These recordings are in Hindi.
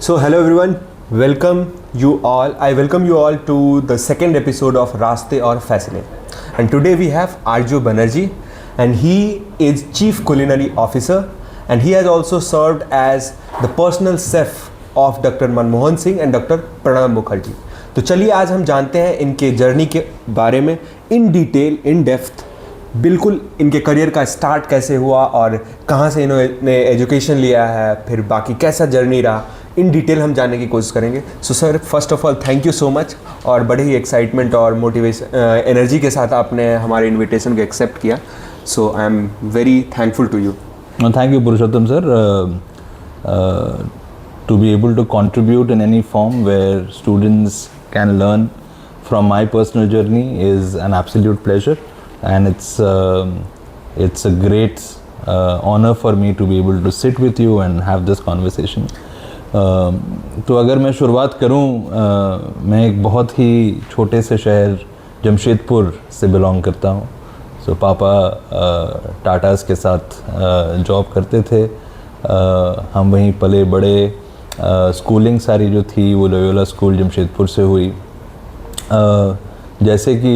So hello everyone, I welcome you all to the second episode of Raste or Fascine. And today we have Arjo Banerjee, and he is Chief Culinary Officer, and he has also served as the personal chef of Dr. Manmohan Singh and Dr. Pranab Mukherjee. तो चलिए आज हम जानते हैं इनके जर्नी के बारे में इन डिटेल, इन डेप्थ, बिल्कुल इनके करियर का स्टार्ट कैसे हुआ और कहाँ से इन्होंने एजुकेशन लिया है, फिर बाकी कैसा जर्नी रहा, इन डिटेल हम जानने की कोशिश करेंगे. So sir, first of all thank you so much, और बड़े ही एक्साइटमेंट और मोटिवेशन एनर्जी के साथ आपने हमारे इनविटेशन को एक्सेप्ट किया. So I am very thankful to you. Thank you Purushottam sir. To be able to contribute in any form where students can learn from my personal journey is an absolute pleasure, and it's a great honor for me to be able to sit with you and have this conversation. तो अगर मैं शुरुआत करूं, मैं एक बहुत ही छोटे से शहर जमशेदपुर से बिलोंग करता हूं. सो पापा टाटास के साथ जॉब करते थे. हम वहीं पले बड़े. स्कूलिंग सारी जो थी वो लोयोला स्कूल जमशेदपुर से हुई. जैसे कि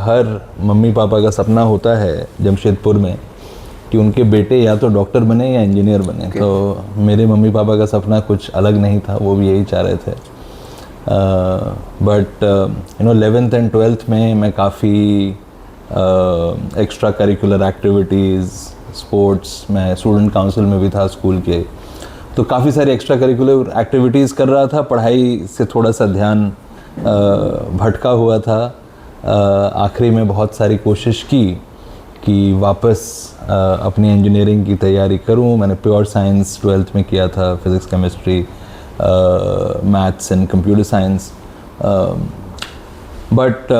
हर मम्मी पापा का सपना होता है जमशेदपुर में कि उनके बेटे या तो डॉक्टर बने या इंजीनियर बने. तो मेरे मम्मी पापा का सपना कुछ अलग नहीं था, वो भी यही चाह रहे थे. बट 11th and 12th में मैं काफ़ी एक्स्ट्रा करिकुलर एक्टिविटीज़, स्पोर्ट्स, मैं स्टूडेंट काउंसिल में भी था स्कूल के, तो काफ़ी सारी एक्स्ट्रा करिकुलर एक्टिविटीज़ कर रहा था. पढ़ाई से थोड़ा सा ध्यान भटका हुआ था. आखिरी में बहुत सारी कोशिश की कि वापस अपनी इंजीनियरिंग की तैयारी करूं. मैंने प्योर साइंस 12th में किया था, physics, chemistry, maths and computer science. But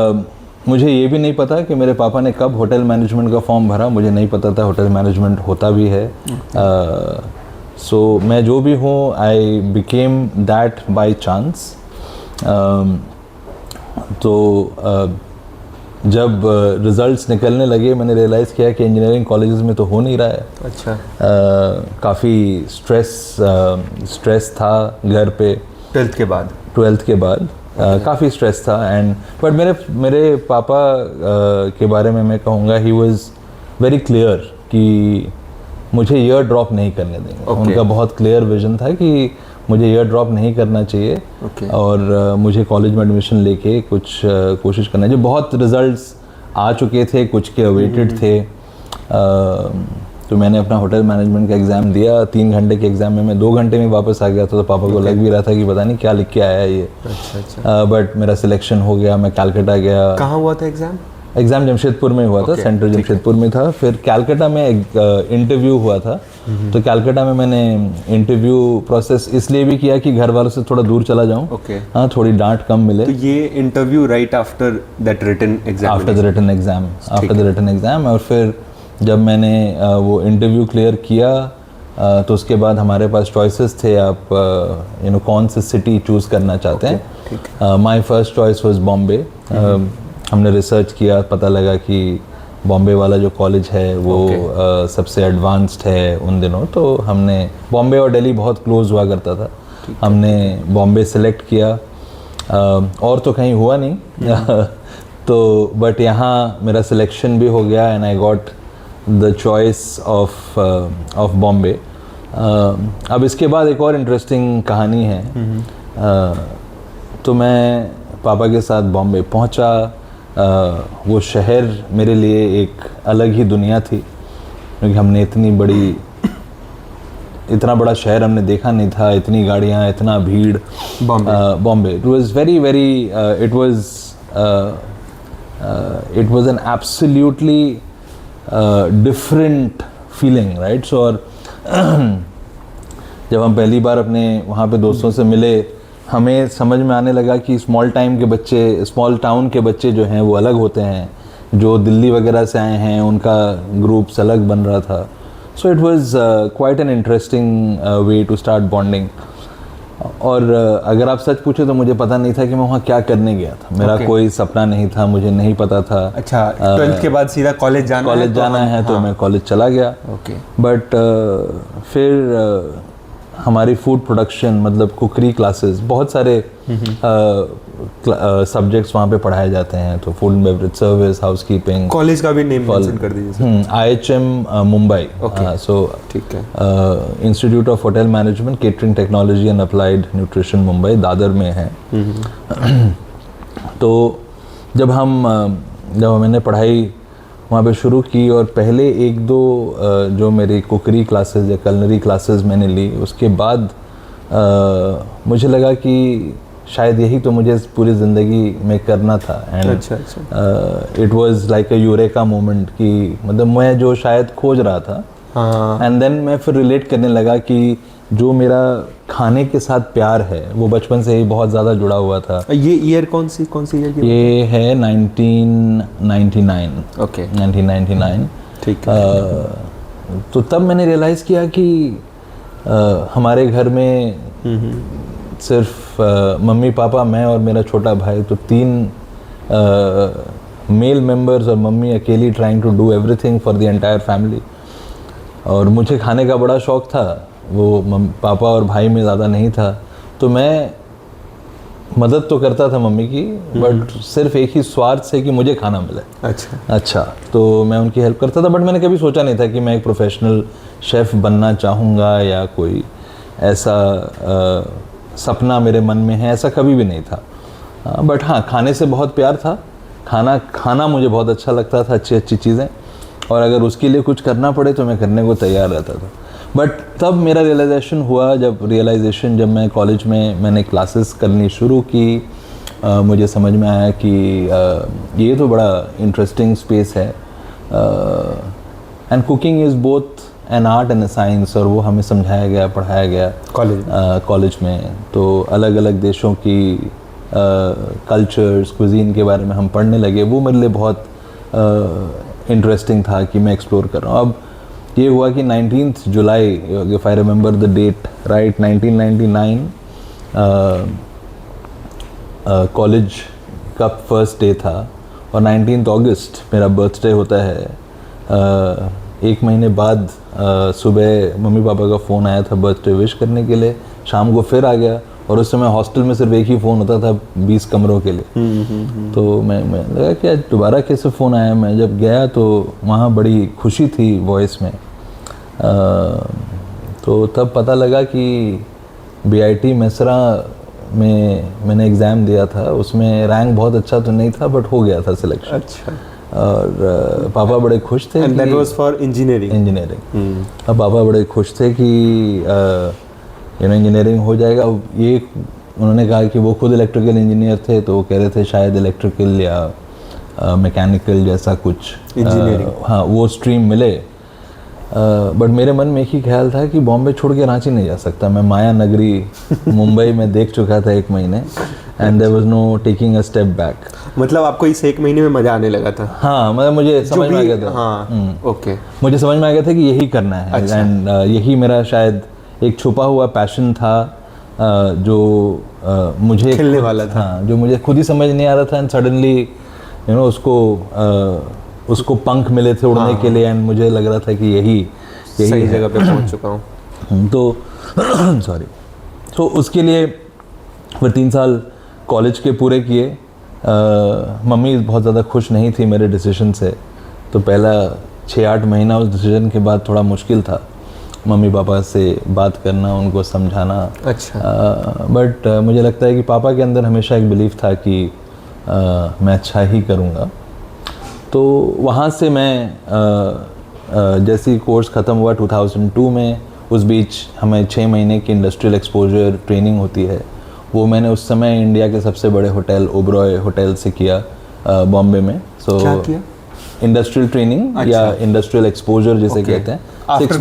मुझे ये भी नहीं पता कि मेरे पापा ने कब होटल मैनेजमेंट का फॉर्म भरा. मुझे नहीं पता था होटल मैनेजमेंट होता भी है. सो मैं जो भी हूँ, I became that by chance. तो जब रिज़ल्ट्स निकलने लगे मैंने रियलाइज़ किया कि इंजीनियरिंग कॉलेजेस में तो हो नहीं रहा है. अच्छा. काफ़ी स्ट्रेस था घर पे. 12th के बाद काफ़ी स्ट्रेस था. एंड बट मेरे पापा के बारे में मैं कहूँगा, ही वॉज वेरी क्लियर कि मुझे ईयर ड्रॉप नहीं करने देंगे. उनका बहुत क्लियर विजन था कि मुझे ईयर ड्रॉप नहीं करना चाहिए. और मुझे कॉलेज में एडमिशन लेके कुछ कोशिश करना चाहिए. बहुत रिजल्ट्स आ चुके थे, कुछ के अवेटेड थे. तो मैंने अपना होटल मैनेजमेंट का एग्ज़ाम दिया. 3 घंटे के एग्ज़ाम में मैं 2 घंटे में वापस आ गया था. तो पापा को लग भी रहा था कि पता नहीं क्या लिख के आया है ये. अच्छा. बट मेरा सिलेक्शन हो गया. मैं कैलकाटा गया. कहाँ हुआ था एग्ज़ाम? जमशेदपुर में हुआ था. सेंटर जमशेदपुर में था. फिर कैलकाटा में एक इंटरव्यू हुआ था. तो कैलकाटा में मैंने इंटरव्यू प्रोसेस इसलिए भी किया कि घर वालों से थोड़ा दूर चला जाऊं. हाँ, थोड़ी डांट कम मिले. तो ये interview right after that written exam? After the written exam. और फिर जब मैंने वो इंटरव्यू क्लियर किया, तो उसके बाद हमारे पास चॉइसेस थे. आप कौन सी सिटी चूज़ करना चाहते हैं. My first choice was Bombay. हमने रिसर्च किया, पता लगा कि बॉम्बे वाला जो कॉलेज है वो सबसे एडवांस्ड है उन दिनों. तो हमने बॉम्बे और दिल्ली बहुत क्लोज हुआ करता था. हमने बॉम्बे सेलेक्ट किया. और तो कहीं हुआ नहीं. तो बट यहाँ मेरा सिलेक्शन भी हो गया and I got the choice of Bombay. अब इसके बाद एक और इंटरेस्टिंग कहानी है. तो मैं पापा के साथ बॉम्बे पहुँचा. वो शहर मेरे लिए एक अलग ही दुनिया थी, क्योंकि हमने इतना बड़ा शहर हमने देखा नहीं था. इतनी गाड़ियाँ, इतना भीड़. Bombay it was very it was an absolutely different feeling, right. So और जब हम पहली बार अपने वहाँ पे दोस्तों से मिले, हमें समझ में आने लगा कि स्मॉल टाउन के बच्चे जो हैं वो अलग होते हैं. जो दिल्ली वगैरह से आए हैं उनका ग्रुप्स अलग बन रहा था. So it was quite an interesting way to start bonding. और अगर आप सच पूछे तो मुझे पता नहीं था कि मैं वहाँ क्या करने गया था. मेरा कोई सपना नहीं था, मुझे नहीं पता था. अच्छा, 12th के बाद सीधा कॉलेज जाना है तो मैं कॉलेज चला गया. बट फिर हमारी फूड प्रोडक्शन मतलब कुकरी क्लासेस, बहुत सारे सब्जेक्ट्स वहाँ पे पढ़ाए जाते हैं। तो food and beverage service, housekeeping. College का भी नेम मेंशन कर दीजिए। IHM मुंबई। सो ठीक है। Institute of hotel management, catering technology and applied nutrition Mumbai, Dadar में है। तो जब मैंने पढ़ाई वहाँ पे शुरू की और पहले 1-2 जो मेरी कुकरी क्लासेस या कलनरी क्लासेस मैंने ली, उसके बाद मुझे लगा कि शायद यही तो मुझे पूरी ज़िंदगी में करना था। And it was like a eureka moment कि मतलब मैं जो शायद खोज रहा था। एंड देन मैं फिर रिलेट करने लगा कि जो मेरा खाने के साथ प्यार है वो बचपन से ही बहुत ज़्यादा जुड़ा हुआ था। ये ईयर कौन सी ईयर की? ये है 1999। ओके, 1999। ठीक है। तो तब मैंने रियलाइज़ किया कि हमारे घर में सिर्फ मम्मी पापा, मैं और मेरा छोटा भाई, तो 3 मेल मेंबर्स और मम्मी अकेली trying to do everything for the entire family. और मुझे खाने का बड़ा शौक़ था, वो पापा और भाई में ज़्यादा नहीं था। तो मैं मदद तो करता था मम्मी की, बट सिर्फ एक ही स्वार्थ से कि मुझे खाना मिले। अच्छा, तो मैं उनकी हेल्प करता था, बट मैंने कभी सोचा नहीं था कि मैं एक प्रोफेशनल शेफ़ बनना चाहूँगा या कोई ऐसा सपना मेरे मन में है, ऐसा कभी भी नहीं था। बट हाँ, खाने से बहुत प्यार था। खाना मुझे बहुत अच्छा लगता था, अच्छी चीज़ें, और अगर उसके लिए कुछ करना पड़े तो मैं करने को तैयार रहता था। बट तब मेरा रियलाइजेशन हुआ, जब मैं कॉलेज में मैंने क्लासेस करनी शुरू की, मुझे समझ में आया कि ये तो बड़ा इंटरेस्टिंग स्पेस है। And cooking is both an art and A science, और वो हमें समझाया गया, पढ़ाया गया कॉलेज में। तो अलग अलग देशों की कल्चर्स, कुजीन के बारे में हम पढ़ने लगे। वो मेरे लिए बहुत इंटरेस्टिंग था कि मैं एक्सप्लोर कर रहा हूँ। अब ये हुआ कि 19 जुलाई, if I remember the date right, 1999 college का फर्स्ट डे था, और 19 अगस्त मेरा बर्थडे होता है। 1 महीने बाद सुबह मम्मी पापा का फ़ोन आया था बर्थडे विश करने के लिए, शाम को फिर आ गया, और उस समय हॉस्टल में सिर्फ एक ही फ़ोन होता था 20 कमरों के लिए। तो मैं लगा कि आज दोबारा कैसे फ़ोन आया। मैं जब गया तो वहाँ बड़ी खुशी थी वॉइस में। तो तब पता लगा कि BIT मेसरा में मैंने एग्ज़ाम दिया था, उसमें रैंक बहुत अच्छा तो नहीं था, बट हो गया था सिलेक्शन। अच्छा। और पापा बड़े खुश थे। And that was for engineering. अब पापा बड़े खुश थे कि इंजीनियरिंग हो जाएगा। ये उन्होंने कहा कि वो खुद इलेक्ट्रिकल इंजीनियर थे, तो वो कह रहे थे शायद इलेक्ट्रिकल या मैकेनिकल जैसा कुछ इंजीनियरिंग, हाँ, वो स्ट्रीम मिले। बट मेरे मन में एक ही ख्याल था कि बॉम्बे छोड़ के रांची नहीं जा सकता। मैं माया नगरी मुंबई में देख चुका था 1 महीने, and there was no taking a step back. मतलब आपको इस 1 महीने में मज़ा आने लगा था? हाँ, मतलब मुझे समझ में आ गया था। हाँ, ओके, मुझे समझ में आ गया था कि यही करना है। एंड यही मेरा शायद एक छुपा हुआ पैशन था, जो मुझे खिलने वाला था। हाँ, जो मुझे खुद ही समझ नहीं आ रहा था। एंड सडनली उसको पंख मिले थे उड़ने के लिए, एंड मुझे लग रहा था कि यही सही जगह पे पहुंच चुका हूँ। तो सॉरी, तो उसके लिए फिर 3 साल कॉलेज के पूरे किए। मम्मी बहुत ज़्यादा खुश नहीं थी मेरे डिसीजन से, तो पहला 6-8 महीना उस डिसीजन के बाद थोड़ा मुश्किल था मम्मी पापा से बात करना, उनको समझाना। अच्छा। बट मुझे लगता है कि पापा के अंदर हमेशा एक बिलीफ था कि मैं अच्छा ही करूँगा। तो वहाँ से मैं जैसे ही कोर्स ख़त्म हुआ 2002 में, उस बीच हमें 6 महीने की इंडस्ट्रियल एक्सपोजर ट्रेनिंग होती है। वो मैंने उस समय इंडिया के सबसे बड़े होटल ओबरॉय होटल से किया, बॉम्बे में। क्या किया? इंडस्ट्रियल ट्रेनिंग या इंडस्ट्रियल एक्सपोजर जिसे कहते हैं। आफ्टर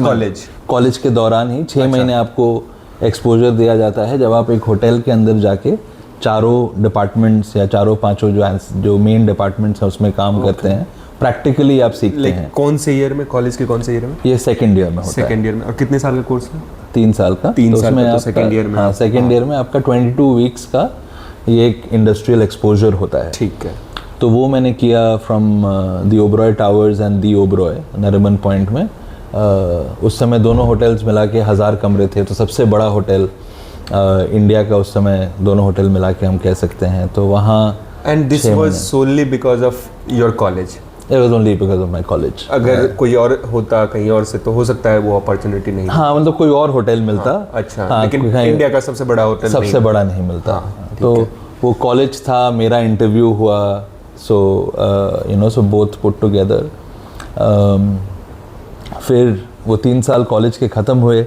कॉलेज के दौरान ही 6 महीने आपको एक्सपोजर दिया जाता है, जब आप एक होटल के अंदर जाके चारों डिपार्टमेंट्स या चारों पांचों जो मेन डिपार्टमेंट्स हैं उसमें काम करते हैं। प्रैक्टिकली आप सीखते हैं। कौन से ईयर में, कॉलेज के कौन से ईयर में? ये सेकंड ईयर में होता है। सेकंड ईयर में। और कितने साल का कोर्स है? 3 साल का। 3 साल का, तो सेकंड ईयर में। हाँ, सेकंड ईयर में आपका 22 वीक्स का ये एक इंडस्ट्रियल एक्सपोजर होता है। ठीक है। तो वो मैंने किया from the Oberoi towers and the Oberoi Nariman point में, उस समय दोनों होटल्स मिला के 1000 कमरे थे, तो सबसे बड़ा होटल इंडिया का उस समय, दोनों होटल मिला के हम कह सकते हैं। तो वहाँ and this was solely because of your college? It was only because of my college. अगर कोई और होता कहीं और से तो हो सकता है वो अपॉर्चुनिटी नहीं। हाँ, मतलब कोई और होटल मिलता। अच्छा, लेकिन इंडिया का सबसे बड़ा होटल सबसे बड़ा नहीं मिलता। तो वो कॉलेज था, मेरा इंटरव्यू हुआ, सो you no, so both put together. फिर वो 3 साल कॉलेज के ख़त्म हुए।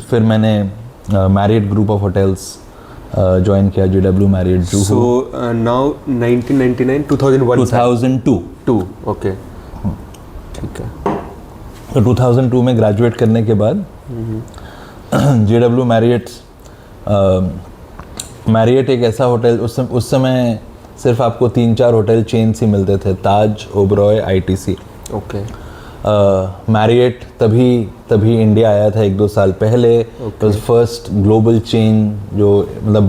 फिर मैंने Marriott group of hotels join किया, JW Marriott Juhu. So now 1999 2002। Okay, ठीक है। तो 2002 में ग्रेजुएट करने के बाद JW मैरियट एक ऐसा होटल, उस समय सिर्फ आपको 3-4 होटल चेन्स ही मिलते थे, ताज, ओबरॉय, ITC। ओके। मैरियट तभी इंडिया आया था 1-2 साल पहले। It was first global chain, जो मतलब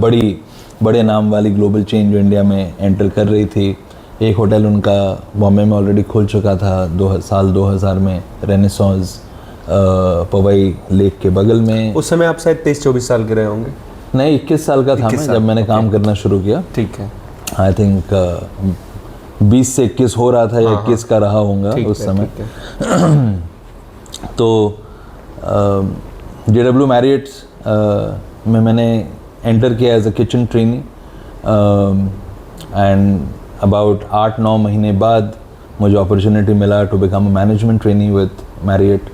बड़े नाम वाली ग्लोबल चेन जो इंडिया में एंटर कर रही थी। एक होटल उनका बॉम्बे में ऑलरेडी खुल चुका था साल 2000 में, रेनेसांस, पवई लेक के बगल में। उस समय आप शायद 23-24 साल के रहे होंगे? नहीं, 21 साल का था मैं जब मैंने काम करना शुरू किया। ठीक है। आई थिंक 20 से 21 हो रहा था या 21 का रहा होगा उस समय। तो JW मैरियट में मैंने एंटर किया as a kitchen trainee, and about 8-9 महीने बाद मुझे अपॉर्चुनिटी मिला to become a management trainee with Marriott.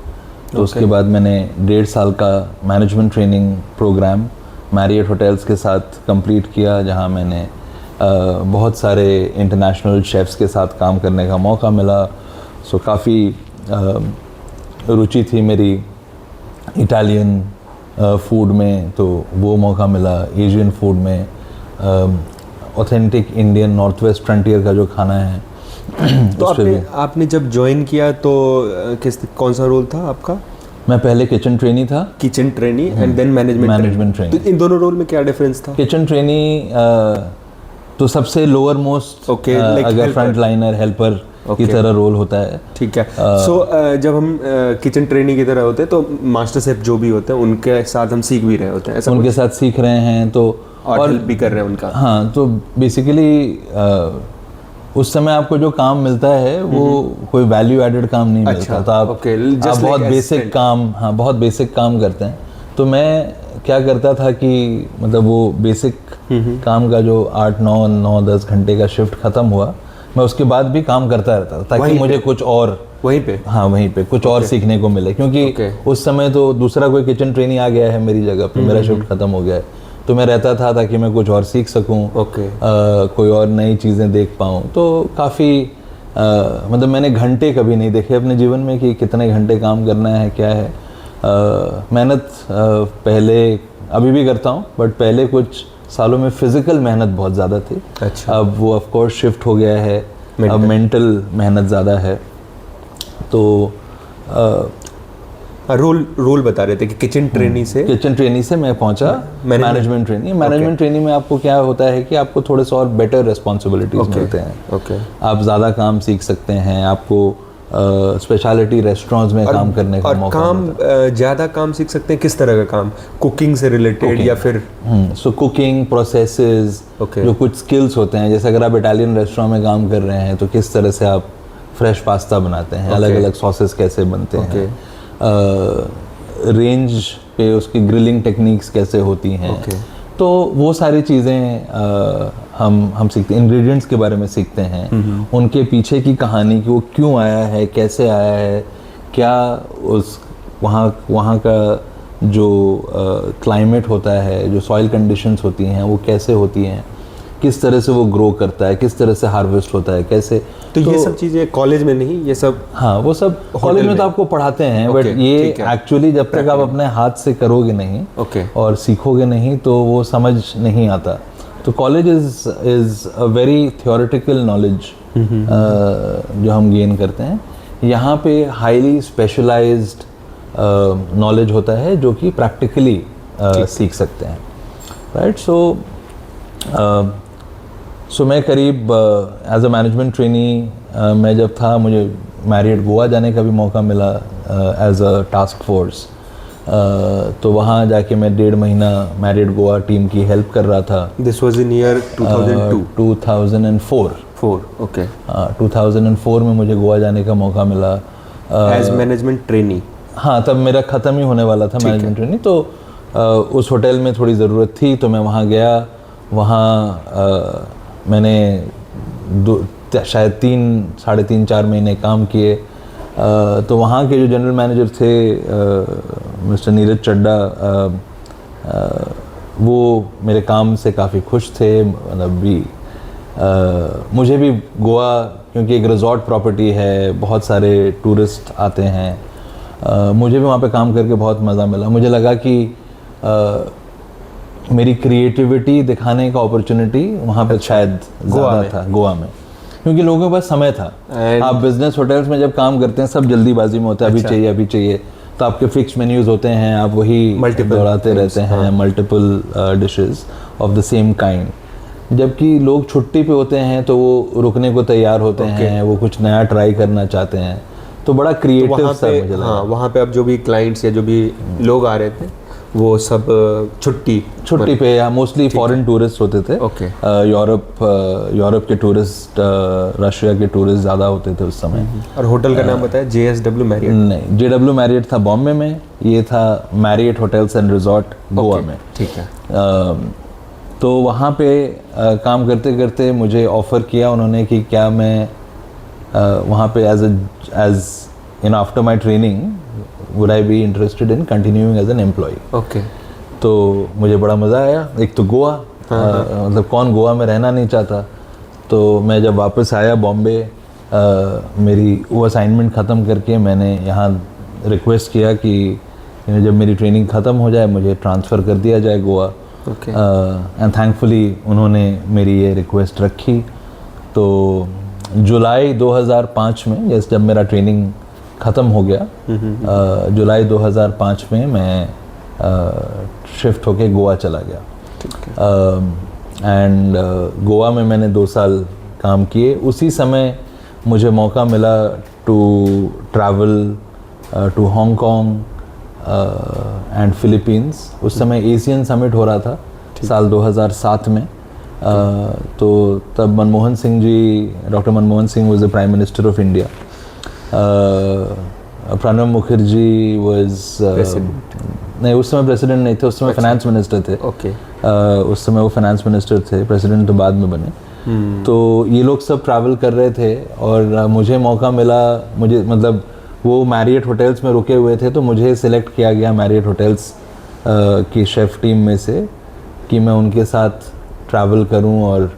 तो उसके बाद मैंने 1.5 साल का management training program Marriott hotels के साथ कंप्लीट किया, जहां मैंने बहुत सारे इंटरनेशनल शेफ्स के साथ काम करने का मौका मिला। सो काफ़ी रुचि थी मेरी इटालियन फूड में, तो वो मौका मिला। एशियन फूड में, authentic Indian north west frontier का जो खाना है तो आपने जब ज्वाइन किया तो कौन सा रोल था आपका? मैं पहले किचन ट्रेनी था। Kitchen trainee and then management trainee. तो इन दोनों रोल में क्या डिफरेंस था? किचन ट्रेनी तो सबसे लोअर मोस्ट, अगर फ्रंट लाइनर हेल्पर की तरह रोल होता है। ठीक है। सो जब हम किचन ट्रेनी की तरह होते हैं तो मास्टर शेफ जो भी होते हैं उनके साथ हम सीख भी रहे होते हैं, ऐसा उनके साथ सीख रहे हैं तो और हेल्प भी कर रहे हैं उनका। हाँ, तो बेसिकली उस समय आपको जो काम मिलता है वो कोई वैल्यू एडेड काम नहीं मिलता, तो आप बहुत बेसिक काम, हाँ बहुत बेसिक काम करते हैं। तो मैं क्या करता था कि मतलब वो बेसिक काम का जो 8-9-10 घंटे का शिफ्ट खत्म हुआ, मैं उसके बाद भी काम करता रहता था ताकि मुझे कुछ और वहीं पे कुछ और सीखने को मिले, क्योंकि उस समय तो दूसरा कोई किचन ट्रेनी आ गया है मेरी जगह पे, मेरा शिफ्ट खत्म हो गया है, तो मैं रहता था ताकि मैं कुछ और सीख सकूं, कोई और नई चीज़ें देख पाऊं। तो काफ़ी मतलब मैंने घंटे कभी नहीं देखे अपने जीवन में कि कितने घंटे काम करना है, क्या है। मेहनत पहले, अभी भी करता हूं, बट पहले कुछ सालों में फिजिकल मेहनत बहुत ज़्यादा थी। अच्छा। अब वो ऑफ कोर्स शिफ्ट हो गया है, अब मेंटल मेहनत ज़्यादा है। तो रोल बता रहे थे कि किचन ट्रेनी से मैं पहुंचा मैनेजमेंट ट्रेनी। मैनेजमेंट ट्रेनी में आपको क्या होता है कि आपको थोड़े से और बेटर रिस्पॉन्सिबिलिटीज मिलते हैं। आप ज़्यादा काम सीख सकते हैं, आपको स्पेशलिटी रेस्टोरेंट्स में काम करने का मौका मिलता है। ज़्यादा काम सीख सकते हैं, किस तरह का काम? कुकिंग से रिलेटेड या फिर सो कुकिंग प्रोसेसेस, जो कुछ स्किल्स होते हैं, जैसे अगर आप इटालियन रेस्टोरेंट में काम कर रहे हैं तो किस तरह से आप फ्रेश पास्ता बनाते हैं, अलग अलग सॉसेस कैसे बनते हैं, रेंज पे उसकी ग्रिलिंग टेक्निक्स कैसे होती हैं। तो वो सारी चीज़ें हम सीखते हैं। इंग्रेडिएंट्स के बारे में सीखते हैं, उनके पीछे की कहानी कि वो क्यों आया है, कैसे आया है, क्या उस वहाँ का जो क्लाइमेट होता है, जो सॉइल कंडीशंस होती हैं वो कैसे होती हैं, किस तरह से वो ग्रो करता है, किस तरह से हार्वेस्ट होता है, कैसे। तो ये सब चीज़ें कॉलेज में नहीं, ये सब हाँ वो सब कॉलेज में तो आपको पढ़ाते हैं, बट ये एक्चुअली जब तक आप अपने हाथ से करोगे नहीं और सीखोगे नहीं तो वो समझ नहीं आता। तो college is a very theoretical knowledge जो हम गेन करते हैं। यहाँ पे हाईली स्पेशलाइज्ड नॉलेज होता है जो कि प्रैक्टिकली सीख सकते हैं, राइट। सो मैं करीब एज अ मैनेजमेंट ट्रेनी मैं जब था, मुझे मैरियट गोवा जाने का भी मौका मिला एज अ टास्क फोर्स। तो वहाँ जाके मैं 1.5 महीना मैरिड गोवा टीम की हेल्प कर रहा था। This was in year 2002 2004। Okay. 2004 में मुझे गोवा जाने का मौका मिला एज मैनेजमेंट ट्रेनी। हाँ, तब मेरा ख़त्म ही होने वाला था मैनेजमेंट ट्रेनिंग, तो उस होटल में थोड़ी ज़रूरत थी तो मैं वहाँ गया। वहाँ मैंने शायद 3-3.5 महीने काम किए। तो वहाँ के जो जनरल मैनेजर थे मिस्टर नीरज चड्डा, वो मेरे काम से काफ़ी खुश थे। मतलब भी मुझे भी गोवा, क्योंकि एक रिजॉर्ट प्रॉपर्टी है, बहुत सारे टूरिस्ट आते हैं, मुझे भी वहाँ पे काम करके बहुत मज़ा मिला। मुझे लगा कि मेरी क्रिएटिविटी दिखाने का अपॉर्चुनिटी वहाँ पे शायद ज़्यादा था गोवा में, क्योंकि लोगों के पास समय था। आप बिजनेस होटल्स में जब काम करते हैं सब जल्दीबाजी में होता है, अभी चाहिए, तो आपके फिक्स मेन्यूज होते हैं, आप वही दोहराते रहते हैं, multiple dishes of the same kind. जबकि लोग छुट्टी पे होते हैं तो वो रुकने को तैयार होते हैं, वो कुछ नया ट्राई करना चाहते हैं, तो बड़ा क्रिएटिव सा मुझे लगा। हाँ, वहाँ पे अब जो भी क्लाइंट्स या जो भी लोग आ रहे थे वो सब छुट्टी पे, या मोस्टली फॉरेन टूरिस्ट होते थे। यूरोप के टूरिस्ट, रशिया के टूरिस्ट ज़्यादा होते थे उस समय। और होटल का नाम बताया JSW मैरियट? नहीं, JW मैरियट था बॉम्बे में, ये था Marriott hotels and resort Goa में। ठीक है। तो वहाँ पे काम करते करते मुझे ऑफ़र किया उन्होंने कि क्या मैं वहाँ पे as in after my training would I be interested in continuing as an employee? Okay. तो मुझे बड़ा मज़ा आया। एक तो गोवा, मतलब कौन गोवा में रहना नहीं चाहता। तो मैं जब वापस आया बॉम्बे, मेरी वो असाइनमेंट ख़त्म करके मैंने यहाँ रिक्वेस्ट किया कि जब मेरी ट्रेनिंग ख़त्म हो जाए मुझे ट्रांसफ़र कर दिया जाए गोवा। एंड थैंकफुली उन्होंने मेरी ये रिक्वेस्ट रखी। तो जुलाई 2005 में, जब मेरा ट्रेनिंग ख़त्म हो गया, जुलाई 2005 में मैं शिफ्ट होके गोवा चला गया। एंड गोवा में मैंने 2 साल काम किए। उसी समय मुझे मौका मिला to travel to Hong Kong and Philippines. उस समय एशियन समिट हो रहा था साल 2007 में। तो तब Manmohan Singh ji, doctor Manmohan Singh was the prime minister of India. Pranab Mukherjee was नहीं, उस समय प्रेसिडेंट नहीं थे, उस समय फाइनेंस मिनिस्टर थे। उस समय वो फाइनेंस मिनिस्टर थे, प्रेसिडेंट तो बाद में बने। तो ये लोग सब ट्रैवल कर रहे थे और मुझे मौका मिला, मुझे मतलब वो मैरियट होटल्स में रुके हुए थे तो मुझे सिलेक्ट किया गया मैरियट होटल्स की शेफ़ टीम में से कि मैं उनके साथ ट्रैवल करूं और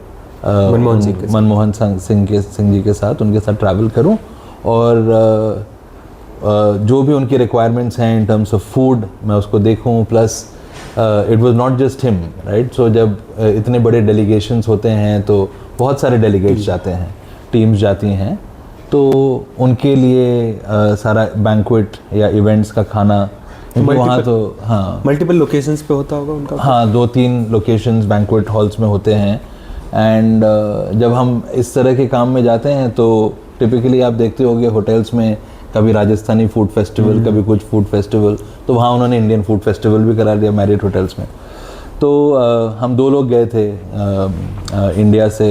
मनमोहन सिंह जी के साथ उनके साथ ट्रैवल करूं और जो भी उनकी रिक्वायरमेंट्स हैं इन टर्म्स ऑफ फूड मैं उसको देखूं। Plus it was not just him, right. So जब इतने बड़े डेलीगेशंस होते हैं तो बहुत सारे डेलीगेट्स जाते हैं, टीम्स जाती हैं, तो उनके लिए सारा बैंक्वेट या इवेंट्स का खाना वहाँ तो हाँ मल्टीपल लोकेशंस पे होता होगा उनका। हाँ, 2-3 लोकेशंस बैंक्वेट हॉल्स में होते हैं। एंड जब हम इस तरह के काम में जाते हैं तो टिपिकली आप देखते होंगे होटल्स में कभी राजस्थानी फूड फेस्टिवल, कभी कुछ फूड फेस्टिवल, तो वहाँ उन्होंने इंडियन फूड फेस्टिवल भी करा दिया मैरियट होटल्स में। तो हम 2 लोग गए थे इंडिया से।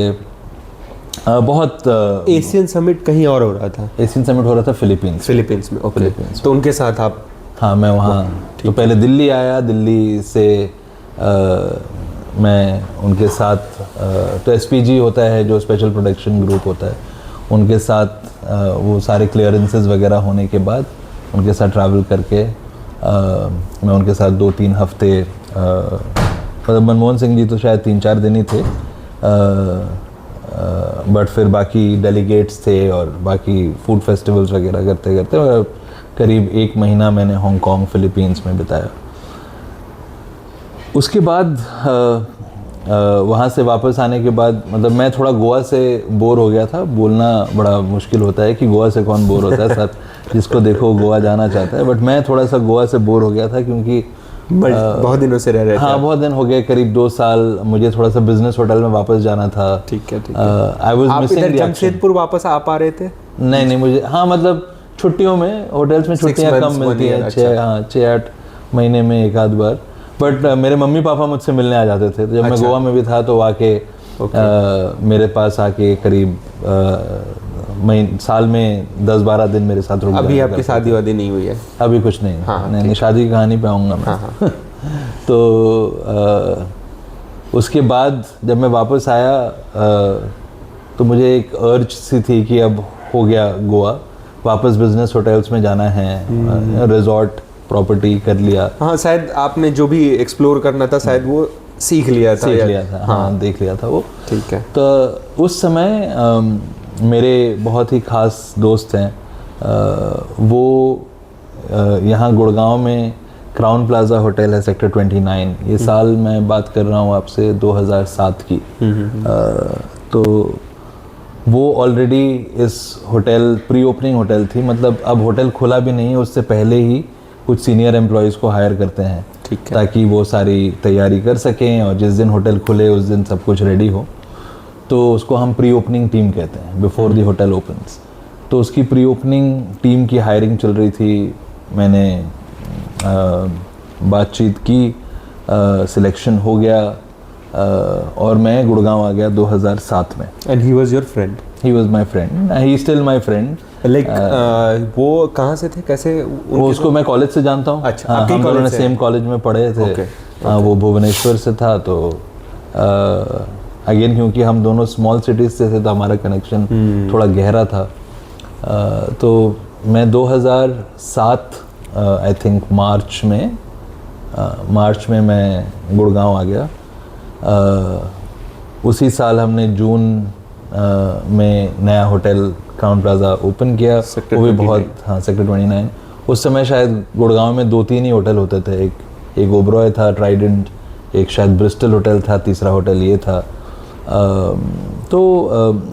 बहुत एशियन समिट कहीं और हो रहा था? एशियन समिट हो रहा था फिलीपींस में। ओके। तो उनके साथ आप? हाँ, मैं वहाँ तो पहले दिल्ली आया, दिल्ली से मैं उनके साथ तो SPG होता है जो स्पेशल प्रोडक्शन ग्रुप होता है, उनके साथ वो सारे क्लियरेंसेस वगैरह होने के बाद उनके साथ ट्रैवल करके मैं उनके साथ 2-3 हफ्ते, मतलब मनमोहन सिंह जी तो शायद 3-4 दिन ही थे, बट फिर बाकी डेलीगेट्स थे और बाकी फूड फेस्टिवल्स वगैरह करते करते करीब 1 महीना मैंने हांगकांग फिलीपींस में बिताया। उसके बाद वहाँ से वापस आने के बाद मतलब मैं थोड़ा गोवा से बोर हो गया था। बोलना बड़ा मुश्किल होता है कि गोवा से कौन बोर होता है, सब जिसको देखो गोवा जाना चाहता है, बट मैं थोड़ा सा गोवा से बोर हो गया था क्योंकि बहुत दिनों से रह रहे थे। हाँ, बहुत दिन हो गए, करीब 2 साल। मुझे थोड़ा सा बिजनेस होटल में वापस जाना था। ठीक है। I was missing the action. Jamshedpur वापस आ पा रहे थे? नहीं, मुझे हाँ मतलब छुट्टियों में, होटल्स में छुट्टियाँ कम मिलती हैं, 6-8 महीने में एक आध बार। बट मेरे मम्मी पापा मुझसे मिलने आ जाते थे, तो जब मैं गोवा में भी था तो आके मेरे पास आके करीब साल में 10-12 दिन मेरे साथ रुक। अभी आपकी शादी वादी नहीं हुई है? अभी कुछ नहीं। नहीं, शादी की कहानी पे आऊँगा मैं। तो उसके बाद जब मैं वापस आया तो मुझे एक अर्ज सी थी कि अब हो गया गोवा, वापस बिजनेस होटल्स में जाना है, रिजॉर्ट प्रॉपर्टी कर लिया। हाँ, शायद आपने जो भी एक्सप्लोर करना था शायद वो सीख लिया था। हाँ, देख लिया था वो। ठीक है। तो उस समय मेरे बहुत ही खास दोस्त हैं, वो यहाँ गुड़गांव में क्राउन प्लाजा होटल है, सेक्टर 29। ये साल मैं बात कर रहा हूँ आपसे 2007 की। तो वो ऑलरेडी इस होटल प्री ओपनिंग होटल थी, मतलब अब होटल खुला भी नहीं है, उससे पहले ही कुछ सीनियर एम्प्लॉयज़ को हायर करते हैं, ताकि वो सारी तैयारी कर सकें और जिस दिन होटल खुले उस दिन सब कुछ रेडी हो। तो उसको हम प्री ओपनिंग टीम कहते हैं, बिफोर द होटल ओपन्स। तो उसकी प्री ओपनिंग टीम की हायरिंग चल रही थी। मैंने बातचीत की, सिलेक्शन हो गया और मैं गुड़गांव आ गया 2007 में। And he was your friend? He was my friend, he still my friend. Like वो कहाँ से थे, कैसे? वो उसको मैं कॉलेज से जानता हूँ। अच्छा, हम दोनों ने सेम कॉलेज में पढ़े थे। वो भुवनेश्वर से था, तो अगेन क्योंकि हम दोनों स्मॉल सिटीज से थे तो हमारा कनेक्शन थोड़ा गहरा था। तो मैं 2007 आई थिंक मार्च में मैं गुड़गांव आ गया। उसी साल हमने जून में नया होटल क्राउन प्लाजा ओपन किया, वो भी बहुत। हाँ, सेक्टर 29। उस समय शायद गुड़गांव में 2-3 ही होटल होते थे। एक ओबरॉय था, ट्राइडेंट, एक शायद ब्रिस्टल होटल था, तीसरा होटल ये था। तो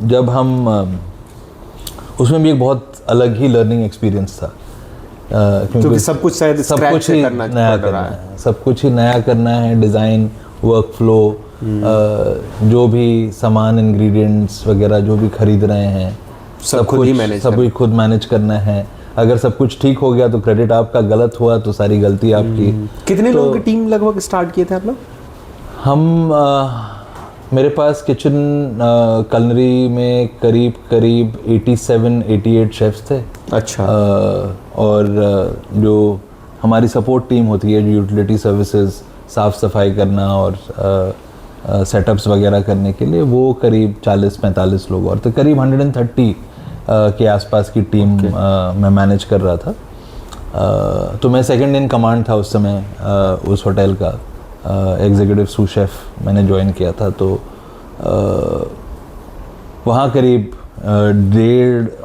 जब हम उसमें भी एक बहुत अलग ही लर्निंग एक्सपीरियंस था, क्योंकि सब कुछ शायद सब कुछ ही नया करना है, सब कुछ ही नया करना है। डिज़ाइन, वर्क फ्लो, जो भी सामान, इंग्रेडिएंट्स वगैरह जो भी खरीद रहे हैं, सब खुद मैनेज करना है। अगर सब कुछ ठीक हो गया तो क्रेडिट आपका, गलत हुआ तो सारी गलती आपकी। कितने लोगों की टीम लगभग स्टार्ट किए थे आप लोग? हम मेरे पास किचन कलनरी में करीब 87-88 शेफ्स थे। अच्छा। और जो हमारी सपोर्ट टीम होती है, जो यूटिलिटी सर्विसेज, साफ़ सफाई करना और सेटअप्स वगैरह करने के लिए, वो करीब 40-45 लोग और तो करीब 130 के आसपास की टीम मैं मैनेज कर रहा था। तो मैं सेकंड इन कमांड था उस समय उस होटल का। एग्जीक्यूटिव सूस शेफ मैंने ज्वाइन किया था। तो वहाँ करीब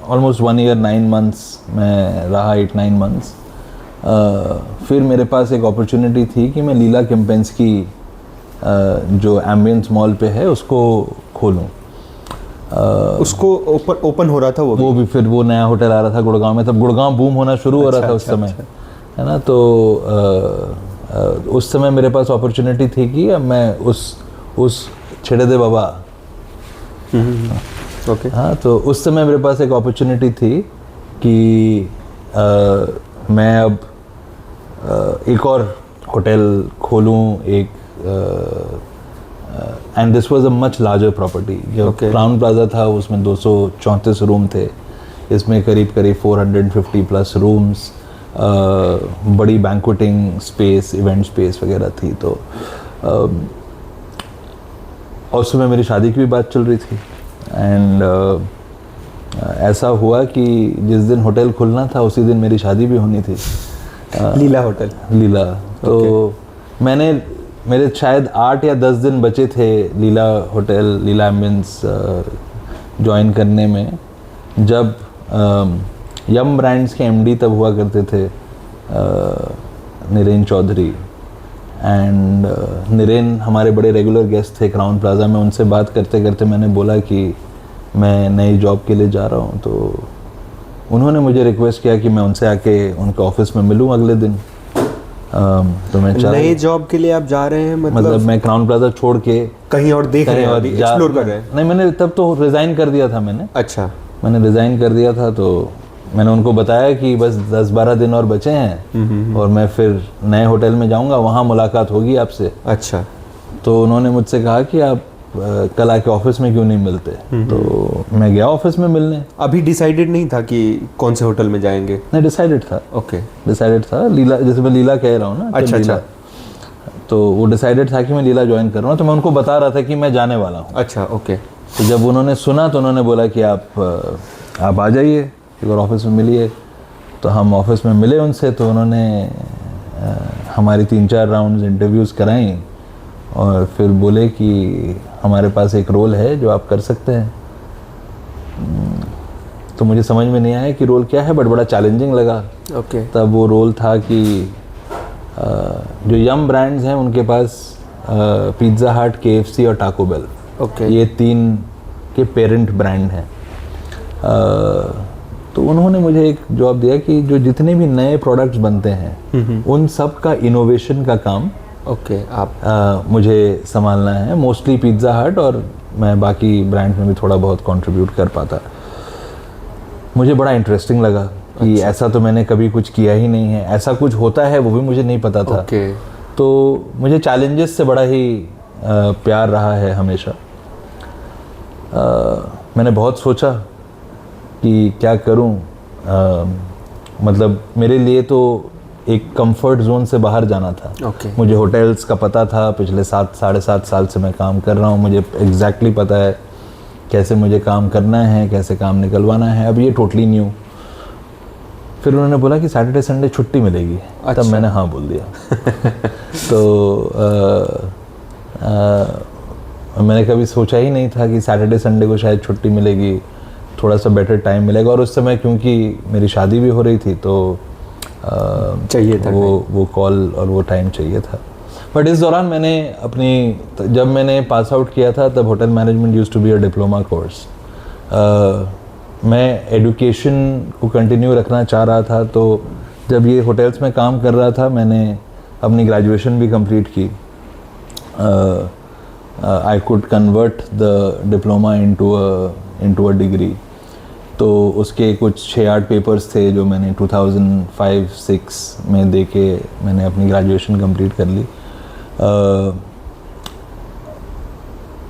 ऑलमोस्ट 1 year 9 months मैं रहा, 8-9 months। फिर मेरे पास एक अपॉर्चुनिटी थी कि मैं लीला केम्पेंस्की जो एम्बियंस मॉल पे है उसको खोलूँ। उसको ओपन हो रहा था वो भी फिर वो नया होटल आ रहा था गुड़गांव में, तब गुड़गांव बूम होना शुरू हो रहा था उस समय, है ना। तो उस समय मेरे पास अपॉर्चुनिटी थी कि अब मैं उस छेड़े दे बाबा। ओके। हाँ, तो उस समय मेरे पास एक अपॉर्चुनिटी थी कि मैं अब एक और होटल खोलूँ, एक and this was a much larger property. जो क्राउन प्लाजा था उसमें 234 रूम थे, इसमें करीब 450+ रूम्स, बड़ी बैंक्वेटिंग स्पेस, इवेंट स्पेस वगैरह थी। तो और उसमें मेरी शादी की भी बात चल रही थी। एंड ऐसा हुआ कि जिस दिन होटल खुलना था उसी दिन मेरी शादी भी होनी थी। लीला होटल। लीला। तो मेरे शायद 8 या 10 दिन बचे थे लीला होटल, लीला एम्बियंस ज्वाइन करने में, जब यम ब्रांड्स के एमडी तब हुआ करते थे निरेन चौधरी। एंड निरेन हमारे बड़े रेगुलर गेस्ट थे क्राउन प्लाजा में। उनसे बात करते करते मैंने बोला कि मैं नई जॉब के लिए जा रहा हूँ। तो उन्होंने मुझे रिक्वेस्ट किया कि मैं उनसे आके उनके ऑफिस में मिलूँ अगले दिन। तो मैं नए जॉब के लिए आप जा रहे हैं? मतलब मैं क्राउन प्लाजा छोड़ के कहीं और देख रहे हैं, एक्सप्लोर कर रहे हैं? नहीं, मैंने तब तो रिज़ाइन कर दिया था मैंने। अच्छा। मैंने रिज़ाइन कर दिया था। तो मैंने उनको बताया कि बस 10-12 दिन और बचे हैं और मैं फिर नए होटल में जाऊंगा, वहाँ मुलाकात होगी आपसे। अच्छा। तो उन्होंने मुझसे कहा कि आप कल आके ऑफिस में क्यों नहीं मिलते। तो मैं गया ऑफिस में मिलने। अभी डिसाइडेड नहीं था कि कौन से होटल में जाएंगे? नहीं, डिसाइडेड था। ओके, डिसाइडेड था। लीला, जैसे मैं लीला कह रहा हूँ ना, अच्छा अच्छा, तो वो डिसाइडेड था कि मैं लीला ज्वाइन कर रहा हूँ। तो मैं उनको बता रहा था कि मैं जाने वाला हूँ। अच्छा, ओके। तो जब उन्होंने सुना तो उन्होंने बोला कि आप आ जाइए, एक बार ऑफिस में मिलिए। तो हम ऑफिस में मिले उनसे, तो उन्होंने हमारी 3-4 राउंड्स इंटरव्यूज़ कराई और फिर बोले कि हमारे पास एक रोल है जो आप कर सकते हैं। तो मुझे समझ में नहीं आया कि रोल क्या है, बट बड़ा चैलेंजिंग लगा। ओके। तब वो रोल था कि जो यम ब्रांड्स हैं उनके पास पिज़्ज़ा हट, KFC और टाको बेल, ओके। ये 3 के पेरेंट ब्रांड हैं। तो उन्होंने मुझे एक जॉब दिया कि जो जितने भी नए प्रोडक्ट्स बनते हैं उन सब का इनोवेशन का काम ओके, आप मुझे संभालना है। मोस्टली पिज़्ज़ा हट, और मैं बाकी ब्रांड में भी थोड़ा बहुत कंट्रीब्यूट कर पाता। मुझे बड़ा इंटरेस्टिंग लगा कि ऐसा तो मैंने कभी कुछ किया ही नहीं है, ऐसा कुछ होता है वो भी मुझे नहीं पता था। ओके। तो मुझे चैलेंजेस से बड़ा ही प्यार रहा है हमेशा। मैंने बहुत सोचा कि क्या करूं। मतलब मेरे लिए तो एक कंफर्ट जोन से बाहर जाना था। ओके। मुझे होटल्स का पता था, पिछले 7-7.5 साल से मैं काम कर रहा हूँ, मुझे एग्जैक्टली पता है कैसे मुझे काम करना है, कैसे काम निकलवाना है। अब ये टोटली न्यू। फिर उन्होंने बोला कि सैटरडे संडे छुट्टी मिलेगी। अच्छा। तब मैंने हाँ बोल दिया। तो मैंने कभी सोचा ही नहीं था कि सैटरडे संडे को शायद छुट्टी मिलेगी, थोड़ा सा बेटर टाइम मिलेगा। और उस समय क्योंकि मेरी शादी भी हो रही थी तो चाहिए था वो कॉल और वो टाइम चाहिए था। बट इस दौरान मैंने जब मैंने पास आउट किया था तब hotel management used to be a diploma course. मैं एजुकेशन को कंटिन्यू रखना चाह रहा था, तो जब ये होटल्स में काम कर रहा था मैंने अपनी ग्रेजुएशन भी कंप्लीट की। I could convert the diploma into a degree. तो उसके कुछ 6-8 पेपर्स थे जो मैंने 2005-06 में दे के मैंने अपनी ग्रेजुएशन कंप्लीट कर ली।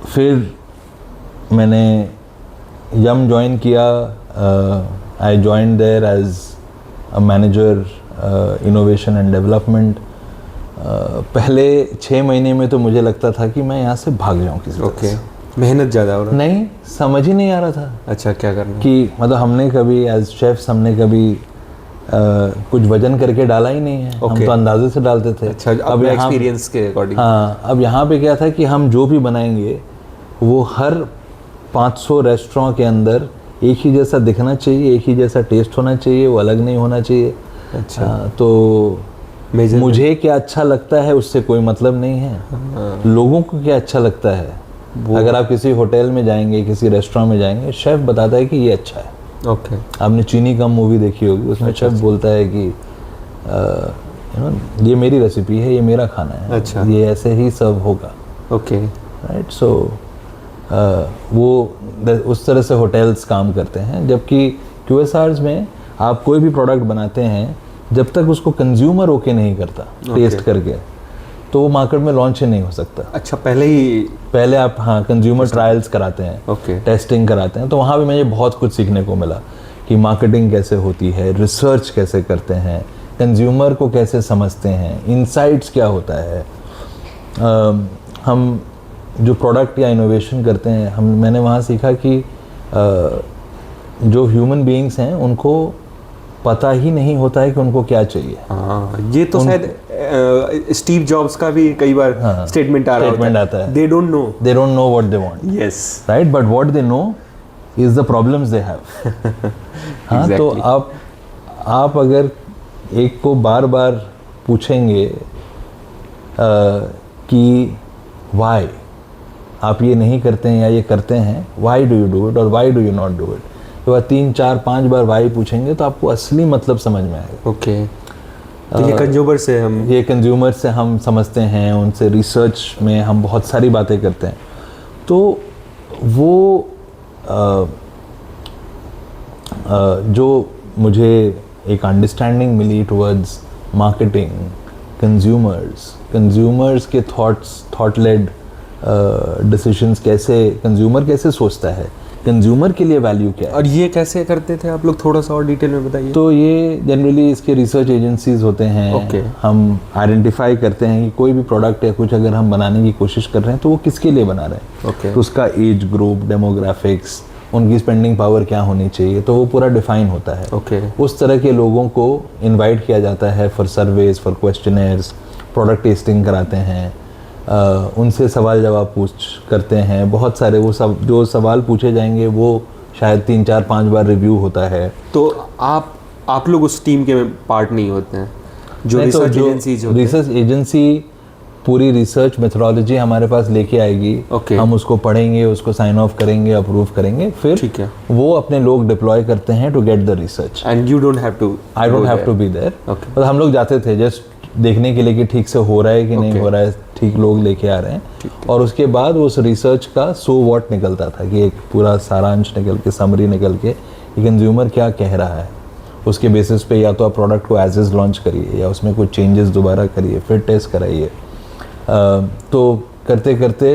फिर मैंने यम ज्वाइन किया। I join there as a manager innovation and development. पहले 6 महीने में तो मुझे लगता था कि मैं यहाँ से भाग जाऊँ किसी तरह से। मेहनत ज़्यादा हो रहा? नहीं, समझ ही नहीं आ रहा था। अच्छा, क्या करना कि मतलब हमने कभी एज शेफ्स हमने कभी कुछ वजन करके डाला ही नहीं है। हम तो अंदाजे से डालते थे। अच्छा, अब एक्सपीरियंस के अकॉर्डिंग। हाँ, अब यहाँ पे क्या था कि हम जो भी बनाएंगे वो हर 500 रेस्टोरेंट के अंदर एक ही जैसा दिखना चाहिए, एक ही जैसा टेस्ट होना चाहिए, वो अलग नहीं होना चाहिए। अच्छा। तो मुझे क्या अच्छा लगता है उससे कोई मतलब नहीं है। लोगों को क्या अच्छा लगता है, अगर आप किसी होटल में जाएंगे, किसी रेस्टोरेंट में जाएंगे, शेफ बताता है कि ये अच्छा है। ओके। आपने चीनी कम मूवी देखी होगी, उसमें शेफ बोलता है कि ये मेरी रेसिपी है, ये मेरा खाना है। अच्छा। ये ऐसे ही सर्व होगा। ओके। राइट। सो वो उस तरह से होटल्स काम करते हैं। जबकि QSRs में आप कोई भी प्रोडक्ट बनाते हैं, जब तक उसको कंज्यूमर ओके नहीं करता टेस्ट करके, तो वो मार्केट में लॉन्च ही नहीं हो सकता। अच्छा, पहले आप हाँ कंज्यूमर ट्रायल्स कराते हैं, ओके, टेस्टिंग कराते हैं। तो वहाँ भी मुझे बहुत कुछ सीखने को मिला कि मार्केटिंग कैसे होती है, रिसर्च कैसे करते हैं, कंज्यूमर को कैसे समझते हैं, इनसाइट्स क्या होता है। हम जो प्रोडक्ट या इनोवेशन करते हैं, मैंने वहाँ सीखा कि जो ह्यूमन बीइंग्स हैं उनको पता ही नहीं होता है कि उनको क्या चाहिए। हाँ, ये तो शायद स्टीव जॉब्स का भी कई बार स्टेटमेंट आता है। They don't know what they want. Yes. Right, but what they know is the problems they have. हाँ, तो आप अगर एक को बार बार पूछेंगे कि why आप ये नहीं करते हैं या ये करते हैं, why do you do it और why do you not do it, तो 3-4-5 बार वाई पूछेंगे तो आपको असली मतलब समझ में आएगा। ओके। तो ये कंज्यूमर से हम समझते हैं, उनसे रिसर्च में हम बहुत सारी बातें करते हैं। तो वो जो मुझे एक अंडरस्टैंडिंग मिली टुवर्ड्स मार्केटिंग, कंज्यूमर्स के थॉट लेड डिसीजंस, कैसे कंज्यूमर कैसे सोचता है, कंज्यूमर के लिए वैल्यू क्या है। और ये कैसे करते थे आप लोग, थोड़ा सा और डिटेल में बताइए। तो ये जनरली इसके रिसर्च एजेंसीज होते हैं। Okay. हम आइडेंटिफाई करते हैं कि कोई भी प्रोडक्ट या कुछ अगर हम बनाने की कोशिश कर रहे हैं तो वो किसके लिए बना रहे हैं। Okay. तो उसका एज ग्रुप, डेमोग्राफिक्स, उनकी स्पेंडिंग पावर क्या होनी चाहिए, तो वो पूरा डिफाइन होता है। Okay. उस तरह के लोगों को इनवाइट किया जाता है for surveys, for questioners, product testing कराते हैं, उनसे सवाल जवाब करते हैं। बहुत सारे वो सब जो सवाल पूछे जाएंगे वो शायद 3, 4, 5 बार रिव्यू होता है। तो आप लोग उस टीम के पार्ट नहीं होते हैं जो रिसर्च एजेंसीज होते हैं? रिसर्च एजेंसी पूरी रिसर्च मेथोडोलॉजी हमारे पास लेके आएगी। Okay. हम उसको पढ़ेंगे, उसको साइन ऑफ करेंगे, अप्रूव करेंगे, फिर ठीक है। वो अपने लोग डिप्लॉय करते हैं to get the research. And you don't have to, I don't have to be there. Okay. हम लोग जाते थे जस्ट देखने के लिए कि ठीक से हो रहा है कि नहीं Okay. हो रहा है, ठीक लोग लेके आ रहे हैं। और उसके बाद उस रिसर्च का सो व्हाट निकलता था कि एक पूरा सारांश निकल के, समरी निकल के, कि कंज्यूमर क्या कह रहा है। उसके बेसिस पे या तो आप प्रोडक्ट को एज इज लॉन्च करिए या उसमें कुछ चेंजेस दोबारा करिए, फिर टेस्ट कराइए। तो करते करते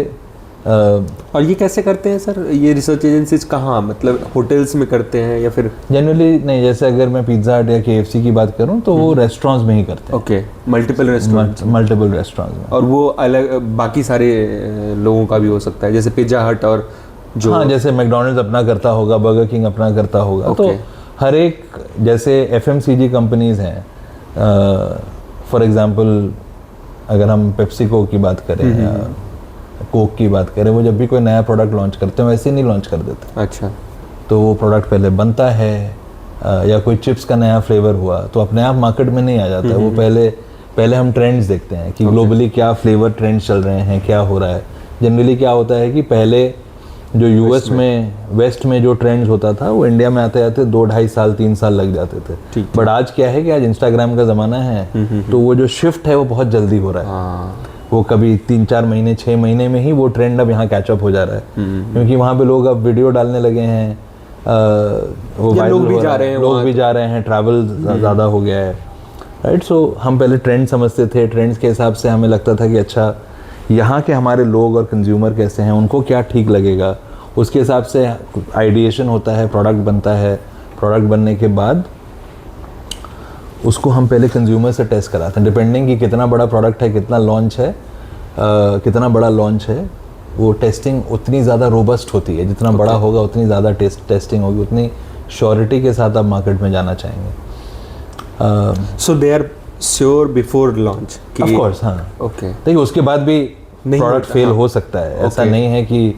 और ये कैसे करते हैं सर, ये रिसर्च एजेंसीज कहाँ, मतलब होटल्स में करते हैं या फिर? जनरली नहीं, जैसे अगर मैं पिज्ज़ा हट या KFC की बात करूं तो वो रेस्टोरेंट्स में ही करते हैं। Okay, multiple restaurant, multiple restaurants में। और वो अलग बाकी सारे लोगों का भी हो सकता है, जैसे पिज्ज़ा हट और जो, हाँ, जैसे मैकडोनल्ड्स अपना करता होगा, बर्गर किंग अपना करता होगा। तो हर एक, जैसे FMCG कंपनीज हैं, फॉर एग्जांपल अगर हम पेप्सिको की बात करें या कोक की बात करें, वो जब भी कोई नया प्रोडक्ट लॉन्च करते हैं वैसे ही नहीं लॉन्च कर देते। अच्छा। तो वो प्रोडक्ट पहले बनता है, या कोई चिप्स का नया फ्लेवर हुआ तो अपने आप मार्केट में नहीं आ जाता है। वो पहले हम ट्रेंड्स देखते हैं कि ग्लोबली क्या फ्लेवर ट्रेंड्स चल रहे हैं, क्या हो रहा है। जनरली क्या होता है कि पहले जो US में, वेस्ट में जो ट्रेंड्स होता था वो इंडिया में आते आते 2-2.5 साल 3 साल लग जाते थे। बट आज क्या है कि आज इंस्टाग्राम का ज़माना है, तो वो जो शिफ्ट है वो बहुत जल्दी हो रहा है। वो कभी 3-4 महीने 6 महीने में ही वो ट्रेंड अब यहाँ कैचअप हो जा रहा है, क्योंकि वहाँ पे लोग अब वीडियो डालने लगे हैं, वो लोग भी जा रहे हैं, ट्रैवल ज़्यादा हो गया है, राइट। सो हम पहले ट्रेंड समझते थे, ट्रेंड्स के हिसाब से हमें लगता था कि अच्छा यहाँ के हमारे लोग और कंज्यूमर कैसे हैं, उनको क्या ठीक लगेगा, उसके हिसाब से आइडिएशन होता है, प्रोडक्ट बनता है। प्रोडक्ट बनने के बाद उसको हम पहले कंज्यूमर से टेस्ट कराते हैं, डिपेंडिंग कि कितना बड़ा प्रोडक्ट है, कितना लॉन्च है, कितना बड़ा लॉन्च है। वो टेस्टिंग उतनी ज़्यादा रोबस्ट होती है, जितना बड़ा होगा उतनी ज़्यादा टेस्टिंग होगी, उतनी श्योरिटी के साथ आप मार्केट में जाना चाहेंगे। So they are sure before launch? Of course, हाँ। ओके। देखिए उसके बाद भी प्रोडक्ट फेल हो सकता है, ऐसा नहीं है कि,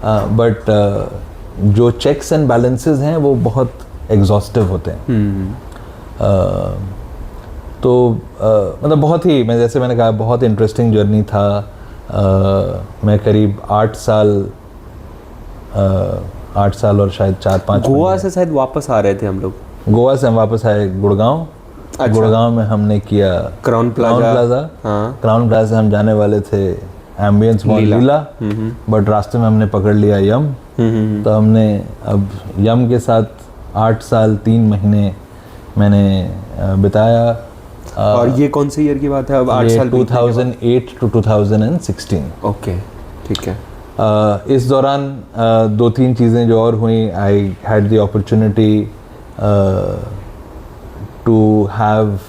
बट जो चेक्स एंड बैलेंसेस हैं वो बहुत एग्जॉस्टिव होते हैं। तो मतलब बहुत ही, जैसे मैंने कहा, बहुत इंटरेस्टिंग जर्नी था। मैं करीब 8 साल और शायद 4-5 गोवा से शायद वापस आ रहे थे हम लोग। गोवा से हम वापस आए गुड़गांव। अच्छा। गुड़गांव में हमने किया क्राउन प्लाजा। हाँ। क्राउन प्लाजा हम जाने वाले थे एम्बियंस मॉल लीला, बट रास्ते में हमने पकड़ लिया यम। तो हमने अब यम के साथ 8 साल 3 महीने मैंने बिताया। और ये कौन से ईयर की बात है? अब 8 साल 2008 to 2016। ओके, ठीक है। इस दौरान 2-3 चीज़ें जो और हुई, I had the opportunity to have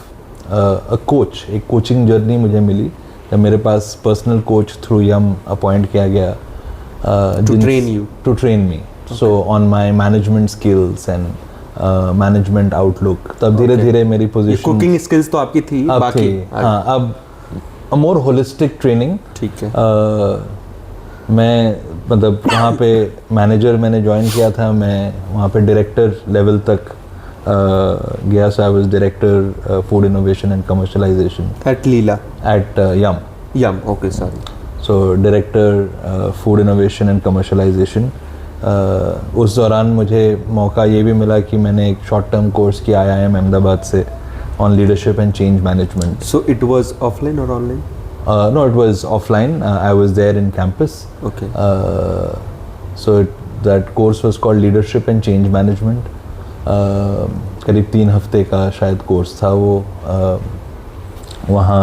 a coach. एक कोचिंग जर्नी मुझे मिली जब मेरे पास personal coach through Yum appoint किया गया to train me so on my management skills and management outlook. तब धीरे धीरे मेरी पोजीशन, कुकिंग स्किल्स तो आपकी थी, बाकी हाँ, अब मोर होलिस्टिक ट्रेनिंग। ठीक है। मैं मतलब वहाँ पे मैनेजर मैंने ज्वाइन किया था, मैं वहाँ पे डायरेक्टर लेवल तक गया। So I was director food innovation and commercialisation at Leela, at Yum. Okay, sorry. So director food innovation and commercialisation. उस दौरान मुझे मौका ये भी मिला कि मैंने एक शॉर्ट टर्म कोर्स किया IIM अहमदाबाद से on leadership and change management. So it was offline और online? No, it was offline. I was there in campus. Okay. So that course was called Leadership and Change Management. करीब 3 हफ्ते का शायद कोर्स था वो। वहाँ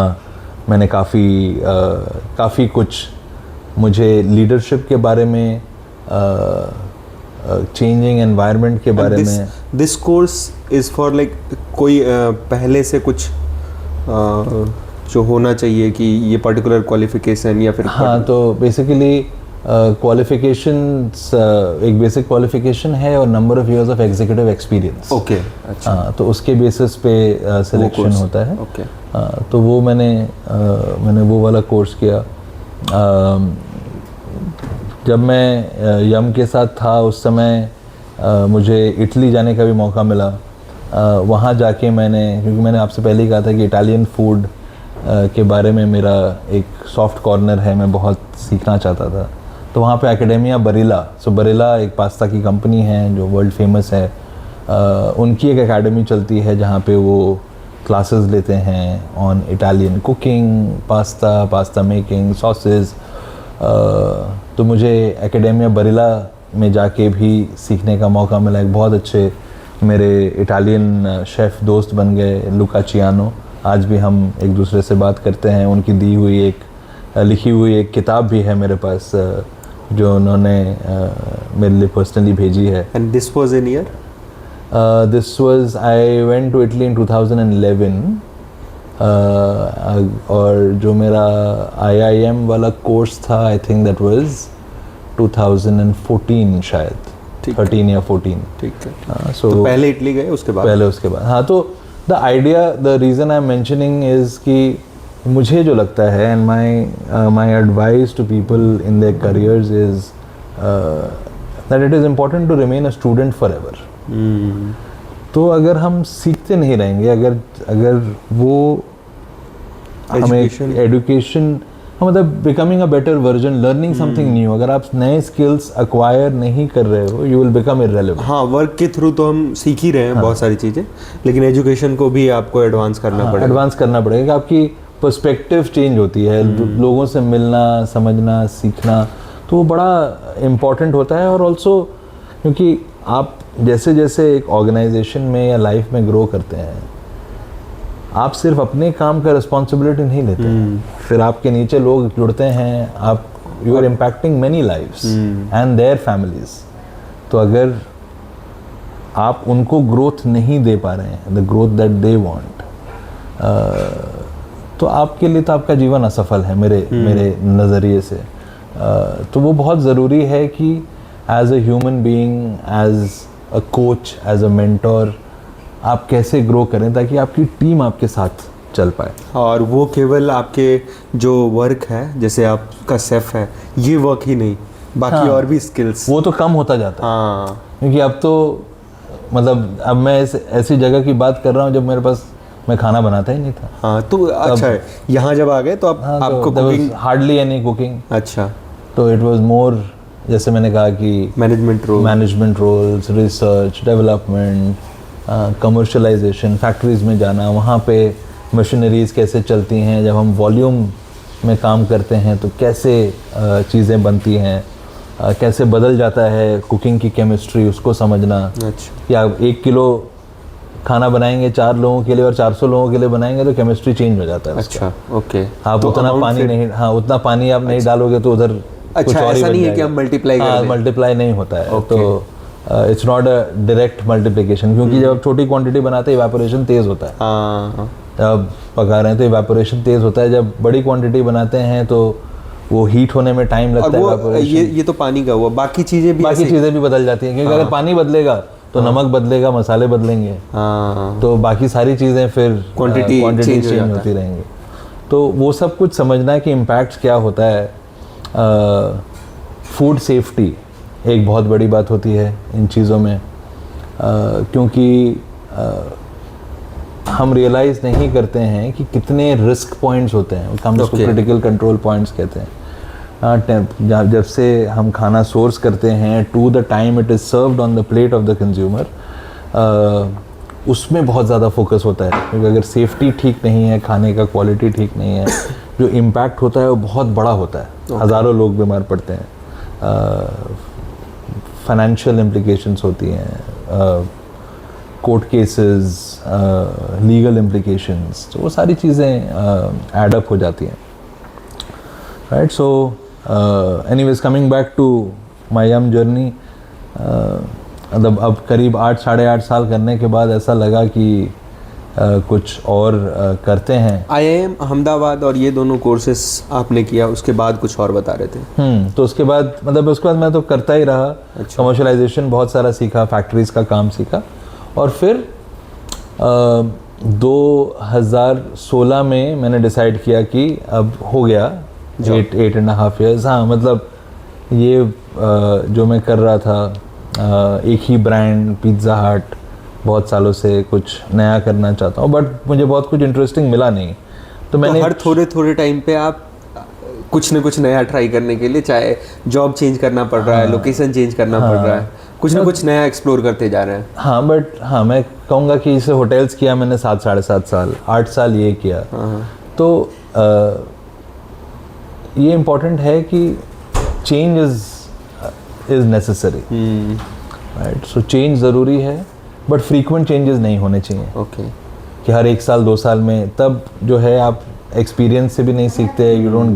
मैंने काफ़ी कुछ मुझे लीडरशिप के बारे में, चेंजिंग एनवायरनमेंट के बारे में। This course is for like कोई पहले से कुछ जो होना चाहिए कि ये पर्टिकुलर क्वालिफिकेशन या फिर? हाँ, तो बेसिकली क्वालिफिकेशंस एक बेसिक क्वालिफिकेशन है और number of years of executive experience. Okay, अच्छा। हाँ, तो उसके बेसिस पे सिलेक्शन होता है। ओके। तो वो मैंने वो वाला कोर्स किया। जब मैं यम के साथ था उस समय मुझे इटली जाने का भी मौका मिला। वहाँ जाके क्योंकि मैंने आपसे पहले ही कहा था कि इटालियन फूड के बारे में मेरा एक सॉफ्ट कॉर्नर है, मैं बहुत सीखना चाहता था। तो वहाँ पे एकेडेमिया बरेला, बरेला एक पास्ता की कंपनी है जो वर्ल्ड फेमस है। उनकी एक एकेडमी चलती है जहाँ पे वो क्लासेस लेते हैं on Italian cooking, pasta making, sauces. तो मुझे एकेडेमिया बरेला में जाके भी सीखने का मौका मिला। एक बहुत अच्छे मेरे इटालियन शेफ़ दोस्त बन गए, लुका चियानो। आज भी हम एक दूसरे से बात करते हैं। उनकी लिखी हुई एक किताब भी है मेरे पास जो उन्होंने मेरे लिए पर्सनली भेजी है। And this was in year? This was, I went to Italy in 2011। और जो मेरा IIM वाला कोर्स था, आई थिंक दैट वाज 2014 शायद, 13 या 14। ठीक है। तो पहले इटली गए, उसके बाद? हाँ, तो the reason I am mentioning is कि मुझे जो लगता है, and my advice to people in their careers is that it is important to remain a student forever. तो अगर हम सीखते नहीं रहेंगे, अगर वो हमें एजुकेशन, मतलब becoming a better version, learning something new, अगर आप नए स्किल्स अक्वायर नहीं कर रहे हो, यू विल बिकम इररेलेवेंट। हाँ, वर्क के थ्रू तो हम सीख ही रहे हैं बहुत सारी चीज़ें, लेकिन एजुकेशन को भी आपको एडवांस करना पड़ेगा। एडवांस करना पड़ेगा कि आपकी पर्सपेक्टिव चेंज होती है, लोगों से मिलना, समझना, सीखना, तो वो बड़ा इम्पॉर्टेंट होता है। और ऑल्सो क्योंकि आप जैसे जैसे एक ऑर्गेनाइजेशन में या लाइफ में ग्रो करते हैं, आप सिर्फ अपने काम का रिस्पॉन्सिबिलिटी नहीं लेते हैं, फिर आपके नीचे लोग जुड़ते हैं, you are impacting many lives and their families. तो अगर आप उनको ग्रोथ नहीं दे पा रहे हैं, the growth that they want, तो आपके लिए तो आपका जीवन असफल है मेरे नज़रिए से। तो वो बहुत ज़रूरी है कि as a human being, as a coach, as a mentor, आप कैसे ग्रो करें ताकि आपकी टीम आपके साथ चल पाए। और वो केवल आपके जो वर्क है, जैसे आपका सेफ है, ये वर्क ही नहीं, बाकी और भी स्किल्स, वो तो कम होता जाता है। हाँ, क्योंकि अब तो मतलब अब मैं ऐसी जगह की बात कर रहा हूँ जब मेरे पास, मैं खाना बनाता ही नहीं था। हाँ, तो अच्छा है, यहाँ जब आ गए तो आपको कुकिंग? Hardly any cooking. अच्छा। तो इट वाज मोर, जैसे मैंने कहा कि management roles, research, development, commercialisation, factories में जाना, वहाँ पे मशीनरीज़ कैसे चलती हैं, जब हम वॉल्यूम में काम करते हैं तो कैसे चीज़ें बनती हैं, कैसे बदल जाता है कुकिंग की केमिस्ट्री, उसको समझना। अच्छा। या 1 किलो खाना बनाएंगे 4 लोगों के लिए और 400 लोगों के लिए बनाएंगे तो केमिस्ट्री चेंज हो जाता है। अच्छा, ओके। आप तो उतना पानी नहीं, हाँ, उतना पानी आप नहीं डालोगे तो उधर कुछ और ही ऐसा बन नहीं है जाएगा। कि हम मल्टीप्लाई कर दें। मल्टीप्लाई नहीं होता है। तो it's not a direct multiplication, क्योंकि जब आप छोटी क्वांटिटी बनाते हैं इवेपोरेशन तेज़ होता है। हाँ, जब पका रहे हैं तो इवेपोरेशन तेज़ होता है, जब बड़ी क्वांटिटी बनाते हैं तो वो हीट होने में टाइम लगता है। इवेपोरेशन ये तो पानी का हुआ, बाकी चीज़ें भी बदल जाती हैं, क्योंकि अगर पानी बदलेगा तो नमक बदलेगा, मसाले बदलेंगे, तो बाकी सारी चीज़ें फिर क्वांटिटी चेंज होती रहेंगी। तो वो सब कुछ समझना है कि इम्पैक्ट क्या होता है। फूड सेफ्टी एक बहुत बड़ी बात होती है इन चीज़ों में, क्योंकि हम रियलाइज़ नहीं करते हैं कि कितने रिस्क पॉइंट्स होते हैं, हम उसको क्रिटिकल कंट्रोल पॉइंट्स कहते हैं। जब से हम खाना सोर्स करते हैं to the time it is served on the plate of the consumer, उसमें बहुत ज़्यादा फोकस होता है, क्योंकि अगर सेफ्टी ठीक नहीं है, खाने का क्वालिटी ठीक नहीं है, जो इम्पैक्ट होता है वो बहुत बड़ा होता है। हज़ारों लोग बीमार पड़ते हैं, फाइनेंशियल इम्प्लिकेशंस होती हैं, कोर्ट केसेस, लीगल इम्प्लिकेशंस, तो वो सारी चीज़ें एड अप हो जाती हैं, right. So anyways coming back to my young journey, मतलब अब करीब 8-8.5 साल करने के बाद ऐसा लगा कि कुछ और करते हैं. IIM अहमदाबाद और ये दोनों कोर्सेस आपने किया, उसके बाद कुछ और बता रहे थे. तो उसके बाद मतलब उसके बाद मैं तो करता ही रहा. कमर्शलाइजेशन बहुत सारा सीखा, फैक्ट्रीज का काम सीखा, और फिर 2016 में मैंने डिसाइड किया कि अब हो गया 8.5 years. हाँ, मतलब ये जो मैं कर रहा था, एक ही ब्रांड पिज़्ज़ा हट बहुत सालों से कुछ नया करना चाहता हूँ, बट मुझे बहुत कुछ इंटरेस्टिंग मिला नहीं. तो मैंने हर थोड़े टाइम पे आप कुछ न कुछ नया ट्राई करने के लिए, चाहे जॉब चेंज करना पड़ रहा है, लोकेशन चेंज करना पड़ रहा है, कुछ ना कुछ नया एक्सप्लोर करते जा रहे हैं. हाँ, बट हाँ, मैं कहूँगा कि इसे होटल्स किया मैंने 7-7.5 साल, 8 साल ये किया. तो ये इम्पोर्टेंट है कि change is necessary, right. So change ज़रूरी है, बट फ्रीक्वेंट चेंजेस नहीं होने चाहिए. ओके. कि हर 1 साल 2 साल में, तब जो है आप एक्सपीरियंस से भी नहीं सीखते. You don't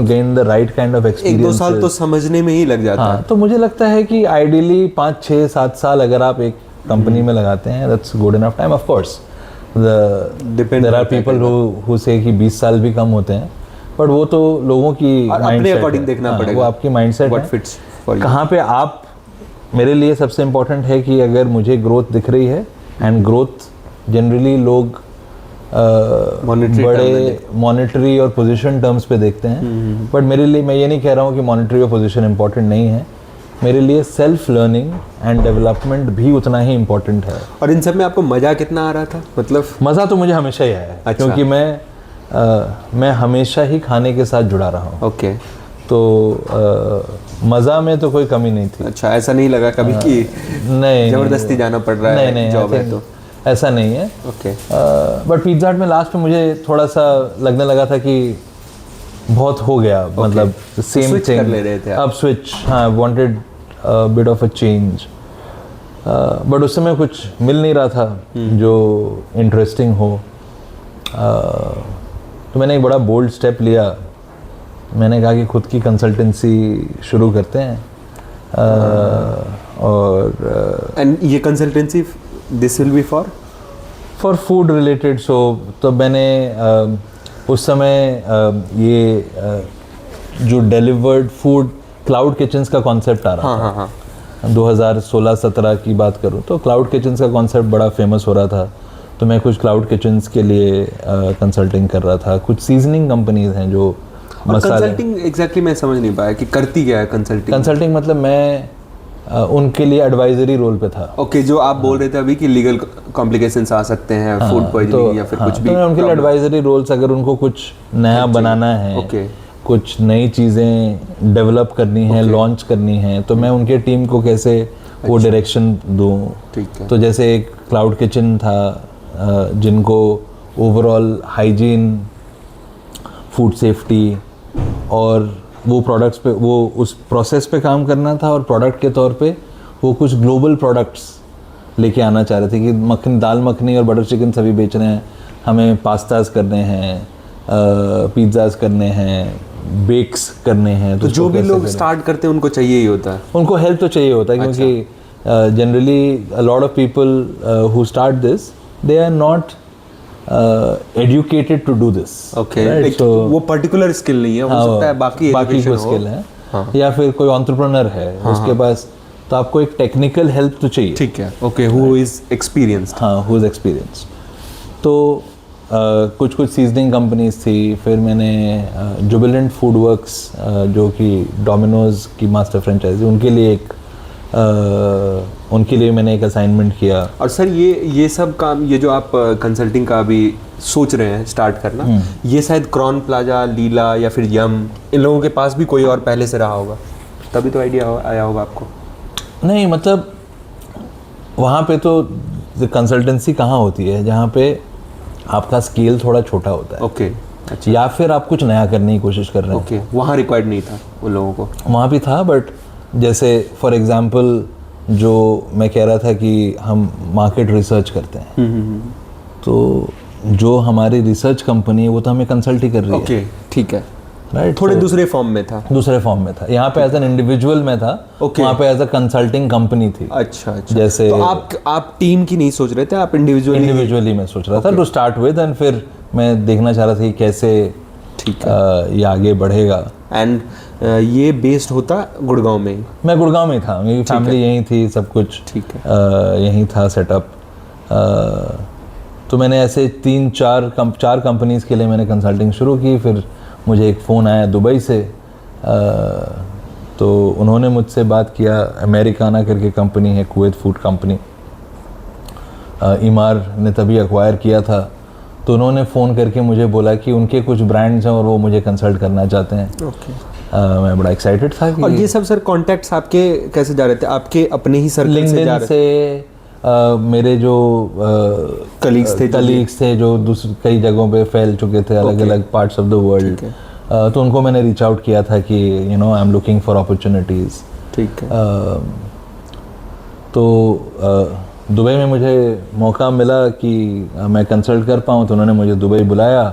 gain the right kind of experience. 1-2 साल तो समझने में ही लग जाता है. तो मुझे लगता है कि आइडियली 5-6-7 साल अगर आप एक कंपनी में लगाते हैं, that's good enough time. Of course there are people who say कि 20 साल भी कम होते हैं, बट वो तो लोगों की अपने अकॉर्डिंग देखना पड़ेगा. वो आपकी mindset what fits for you. कहाँ पे आप, मेरे लिए सबसे इम्पोर्टेंट है कि अगर मुझे ग्रोथ दिख रही है, एंड ग्रोथ जनरली लोग बड़े मॉनेटरी और पोजीशन टर्म्स पे देखते हैं, बट मेरे लिए, मैं ये नहीं कह रहा हूँ कि मॉनेटरी और पोजीशन इम्पोर्टेंट नहीं है. मेरे लिए सेल्फ लर्निंग एंड डेवलपमेंट भी उतना ही इम्पोर्टेंट है. और इन सब में आपको मज़ा कितना आ रहा था? मतलब मज़ा तो मुझे हमेशा ही आया है. अच्छा. क्योंकि मैं हमेशा ही खाने के साथ जुड़ा रहा हूँ. ओके. तो मज़ा में तो कोई कमी नहीं थी. अच्छा, ऐसा नहीं लगा कभी कि नहीं जबरदस्ती जाना पड़ रहा है? नहीं, जॉब है तो ऐसा नहीं है. ओके. बट पिज़्ज़ा हट में लास्ट में मुझे थोड़ा सा लगने लगा था कि बहुत हो गया. मतलब सेम थिंग कर ले रहे थे अब स्विच. हाँ, wanted bit of a change, but उस समय कुछ मिल नहीं रहा था जो इंटरेस्टिंग हो. तो मैंने एक बड़ा बोल्ड स्टेप लिया. मैंने कहा कि खुद की कंसल्टेंसी शुरू करते हैं. और एंड ये consultancy this will be for food related. So तो मैंने उस समय ये जो डिलीवर्ड फूड क्लाउड किचन्स का कॉन्सेप्ट आ रहा था. 2016-17 की बात करूं तो क्लाउड किचन्स का कॉन्सेप्ट बड़ा फेमस हो रहा था. तो मैं कुछ क्लाउड किचन्स के लिए कंसल्टिंग कर रहा था. कुछ सीजनिंग कंपनीज हैं जो कंसल्टिंग एग्जैक्टली मैं समझ नहीं पाया कि करती क्या है कंसल्टिंग मतलब मैं उनके लिए एडवाइजरी रोल पे था. ओके. जो आप बोल रहे थे अभी कि लीगल कॉम्प्लिकेशंस आ सकते हैं, फूड पॉइजनिंग या फिर कुछ भी. तो उनके लिए एडवाइजरी रोल्स, अगर उनको कुछ नया बनाना है, कुछ नई चीज़ें डेवलप करनी है, लॉन्च करनी है, तो मैं उनके टीम को कैसे वो डायरेक्शन दूँ. तो जैसे एक क्लाउड किचन था जिनको ओवरऑल हाइजीन, फूड सेफ्टी और वो प्रोडक्ट्स पे, वो उस प्रोसेस पे काम करना था, और प्रोडक्ट के तौर पे वो कुछ ग्लोबल प्रोडक्ट्स लेके आना चाह रहे थे कि दाल मखनी और बटर चिकन सभी बेच रहे हैं, हमें पास्ताज करने हैं, पिज़्ज़ाज करने हैं, बेक्स करने हैं. तो जो भी लोग स्टार्ट करते हैं उनको चाहिए ही होता है, उनको हेल्प तो चाहिए होता है. क्योंकि generally a lot of people who start this, they are not educated to do this. Okay. Right? So वो पर्टिकुलर स्किल नहीं है, हो सकता है बाकी कोई स्किल है. या फिर कोई एंटरप्रेन्योर है उसके पास, तो आपको एक टेक्निकल हेल्प तो चाहिए. ठीक है. ओके. Who is experienced. हाँ, हु इज एक्सपीरियंस्ड. तो कुछ सीजनिंग कंपनीज थी. फिर मैंने जुबिलेंट फूड वर्क्स जो कि डोमिनोज की मास्टर फ्रेंचाइजी, उनके लिए मैंने एक असाइनमेंट किया. और सर ये सब काम, ये जो आप कंसल्टिंग का अभी सोच रहे हैं स्टार्ट करना, ये शायद क्रॉन प्लाजा, लीला या फिर यम, इन लोगों के पास भी कोई और पहले से रहा होगा, तभी तो आइडिया आया होगा आपको. नहीं, मतलब वहाँ पे तो कंसल्टेंसी कहाँ होती है जहाँ पे आपका स्केल थोड़ा छोटा होता है. ओके. अच्छा. या फिर आप कुछ नया करने की कोशिश कर रहे हैं. ओके. वहाँ रिक्वायर्ड नहीं था उन लोगों को. वहाँ भी था, बट जैसे फॉर एग्जांपल जो मैं कह रहा था कि हम मार्केट रिसर्च करते हैं, तो जो हमारी रिसर्च कंपनी है वो तो हमें कंसल्ट ही कर रही है। ओके, ठीक है, राइट। थोड़े दूसरे फॉर्म में था। दूसरे फॉर्म में था, यहाँ पे एज एन इंडिविजुअल में था, वहाँ पे एज अ कंसल्टिंग कंपनी थी। अच्छा अच्छा। जैसे तो आप टीम की नहीं सोच रहे थे, आप इंडिविजुअली मैं सोच रहा था टू स्टार्ट विद, एंड फिर मैं देखना चाह रहा था कि कैसे ये आगे बढ़ेगा। एंड ये बेस्ड होता गुड़गांव में? मैं गुड़गांव में था, मेरी फैमिली यहीं थी, सब कुछ ठीक है, यहीं था सेटअप। तो मैंने ऐसे 4 कंपनीज के लिए मैंने कंसल्टिंग शुरू की। फिर मुझे एक फ़ोन आया दुबई से, तो उन्होंने मुझसे बात किया। अमेरिकाना करके कंपनी है, कुवैत फूड कंपनी, ईमार ने तभी एक्वायर किया था। तो उन्होंने फ़ोन करके मुझे बोला कि उनके कुछ ब्रांड्स हैं और वो मुझे कंसल्ट करना चाहते हैं। ओके। मैं बड़ा एक्साइटेड था कि और ये सब सर कॉन्टैक्ट्स आपके कैसे जा रहे थे? आपके अपने ही सर्कल से जा रहे थे? मेरे जो कलीग्स थे जो कई जगहों पे फैल चुके थे, अलग अलग पार्ट्स ऑफ द वर्ल्ड, तो उनको मैंने रीच आउट किया था कि you know I am looking for opportunities. ठीक है। तो दुबई में मुझे मौका मिला कि मैं कंसल्ट कर पाऊँ, तो उन्होंने मुझे दुबई बुलाया।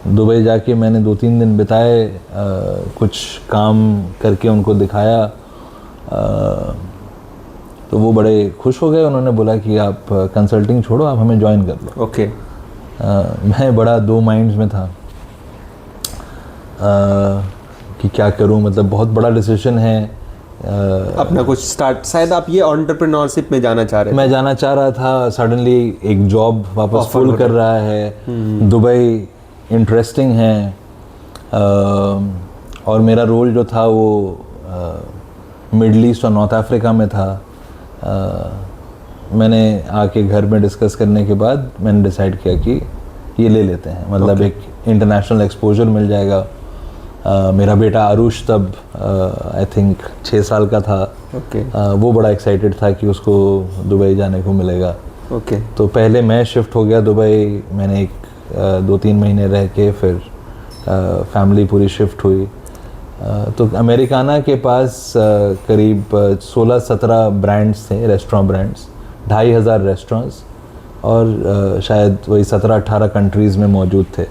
दुबई जाके मैंने 2-3 दिन बिताए, कुछ काम करके उनको दिखाया, तो वो बड़े खुश हो गए। उन्होंने बोला कि आप कंसल्टिंग छोड़ो, आप हमें ज्वाइन कर लो। ओके। मैं बड़ा 2 माइंड्स में था कि क्या करूं, मतलब बहुत बड़ा डिसीजन है। अपना कुछ स्टार्ट, शायद आप ये एंटरप्रेन्योरशिप में जाना चाह रहे थे? मैं जाना चाह रहा था। सडनली एक जॉब वापस फुल कर रहा है, दुबई इंटरेस्टिंग है, और मेरा रोल जो था वो मिडल ईस्ट और नॉर्थ अफ्रीका में था। मैंने आके घर में डिस्कस करने के बाद मैंने डिसाइड किया कि ये ले लेते हैं, मतलब एक इंटरनेशनल एक्सपोजर मिल जाएगा। मेरा बेटा आरुष तब आई थिंक 6 साल का था। वो बड़ा एक्साइटेड था कि उसको दुबई जाने को मिलेगा। तो पहले मैं शिफ्ट हो गया दुबई, मैंने 2-3 महीने रह के फिर फैमिली पूरी शिफ्ट हुई। तो अमेरिकाना के पास करीब 16-17 ब्रांड्स थे, रेस्टोरेंट ब्रांड्स, 2500 रेस्टोरेंट्स, और शायद वही 17-18 कंट्रीज़ में मौजूद थे।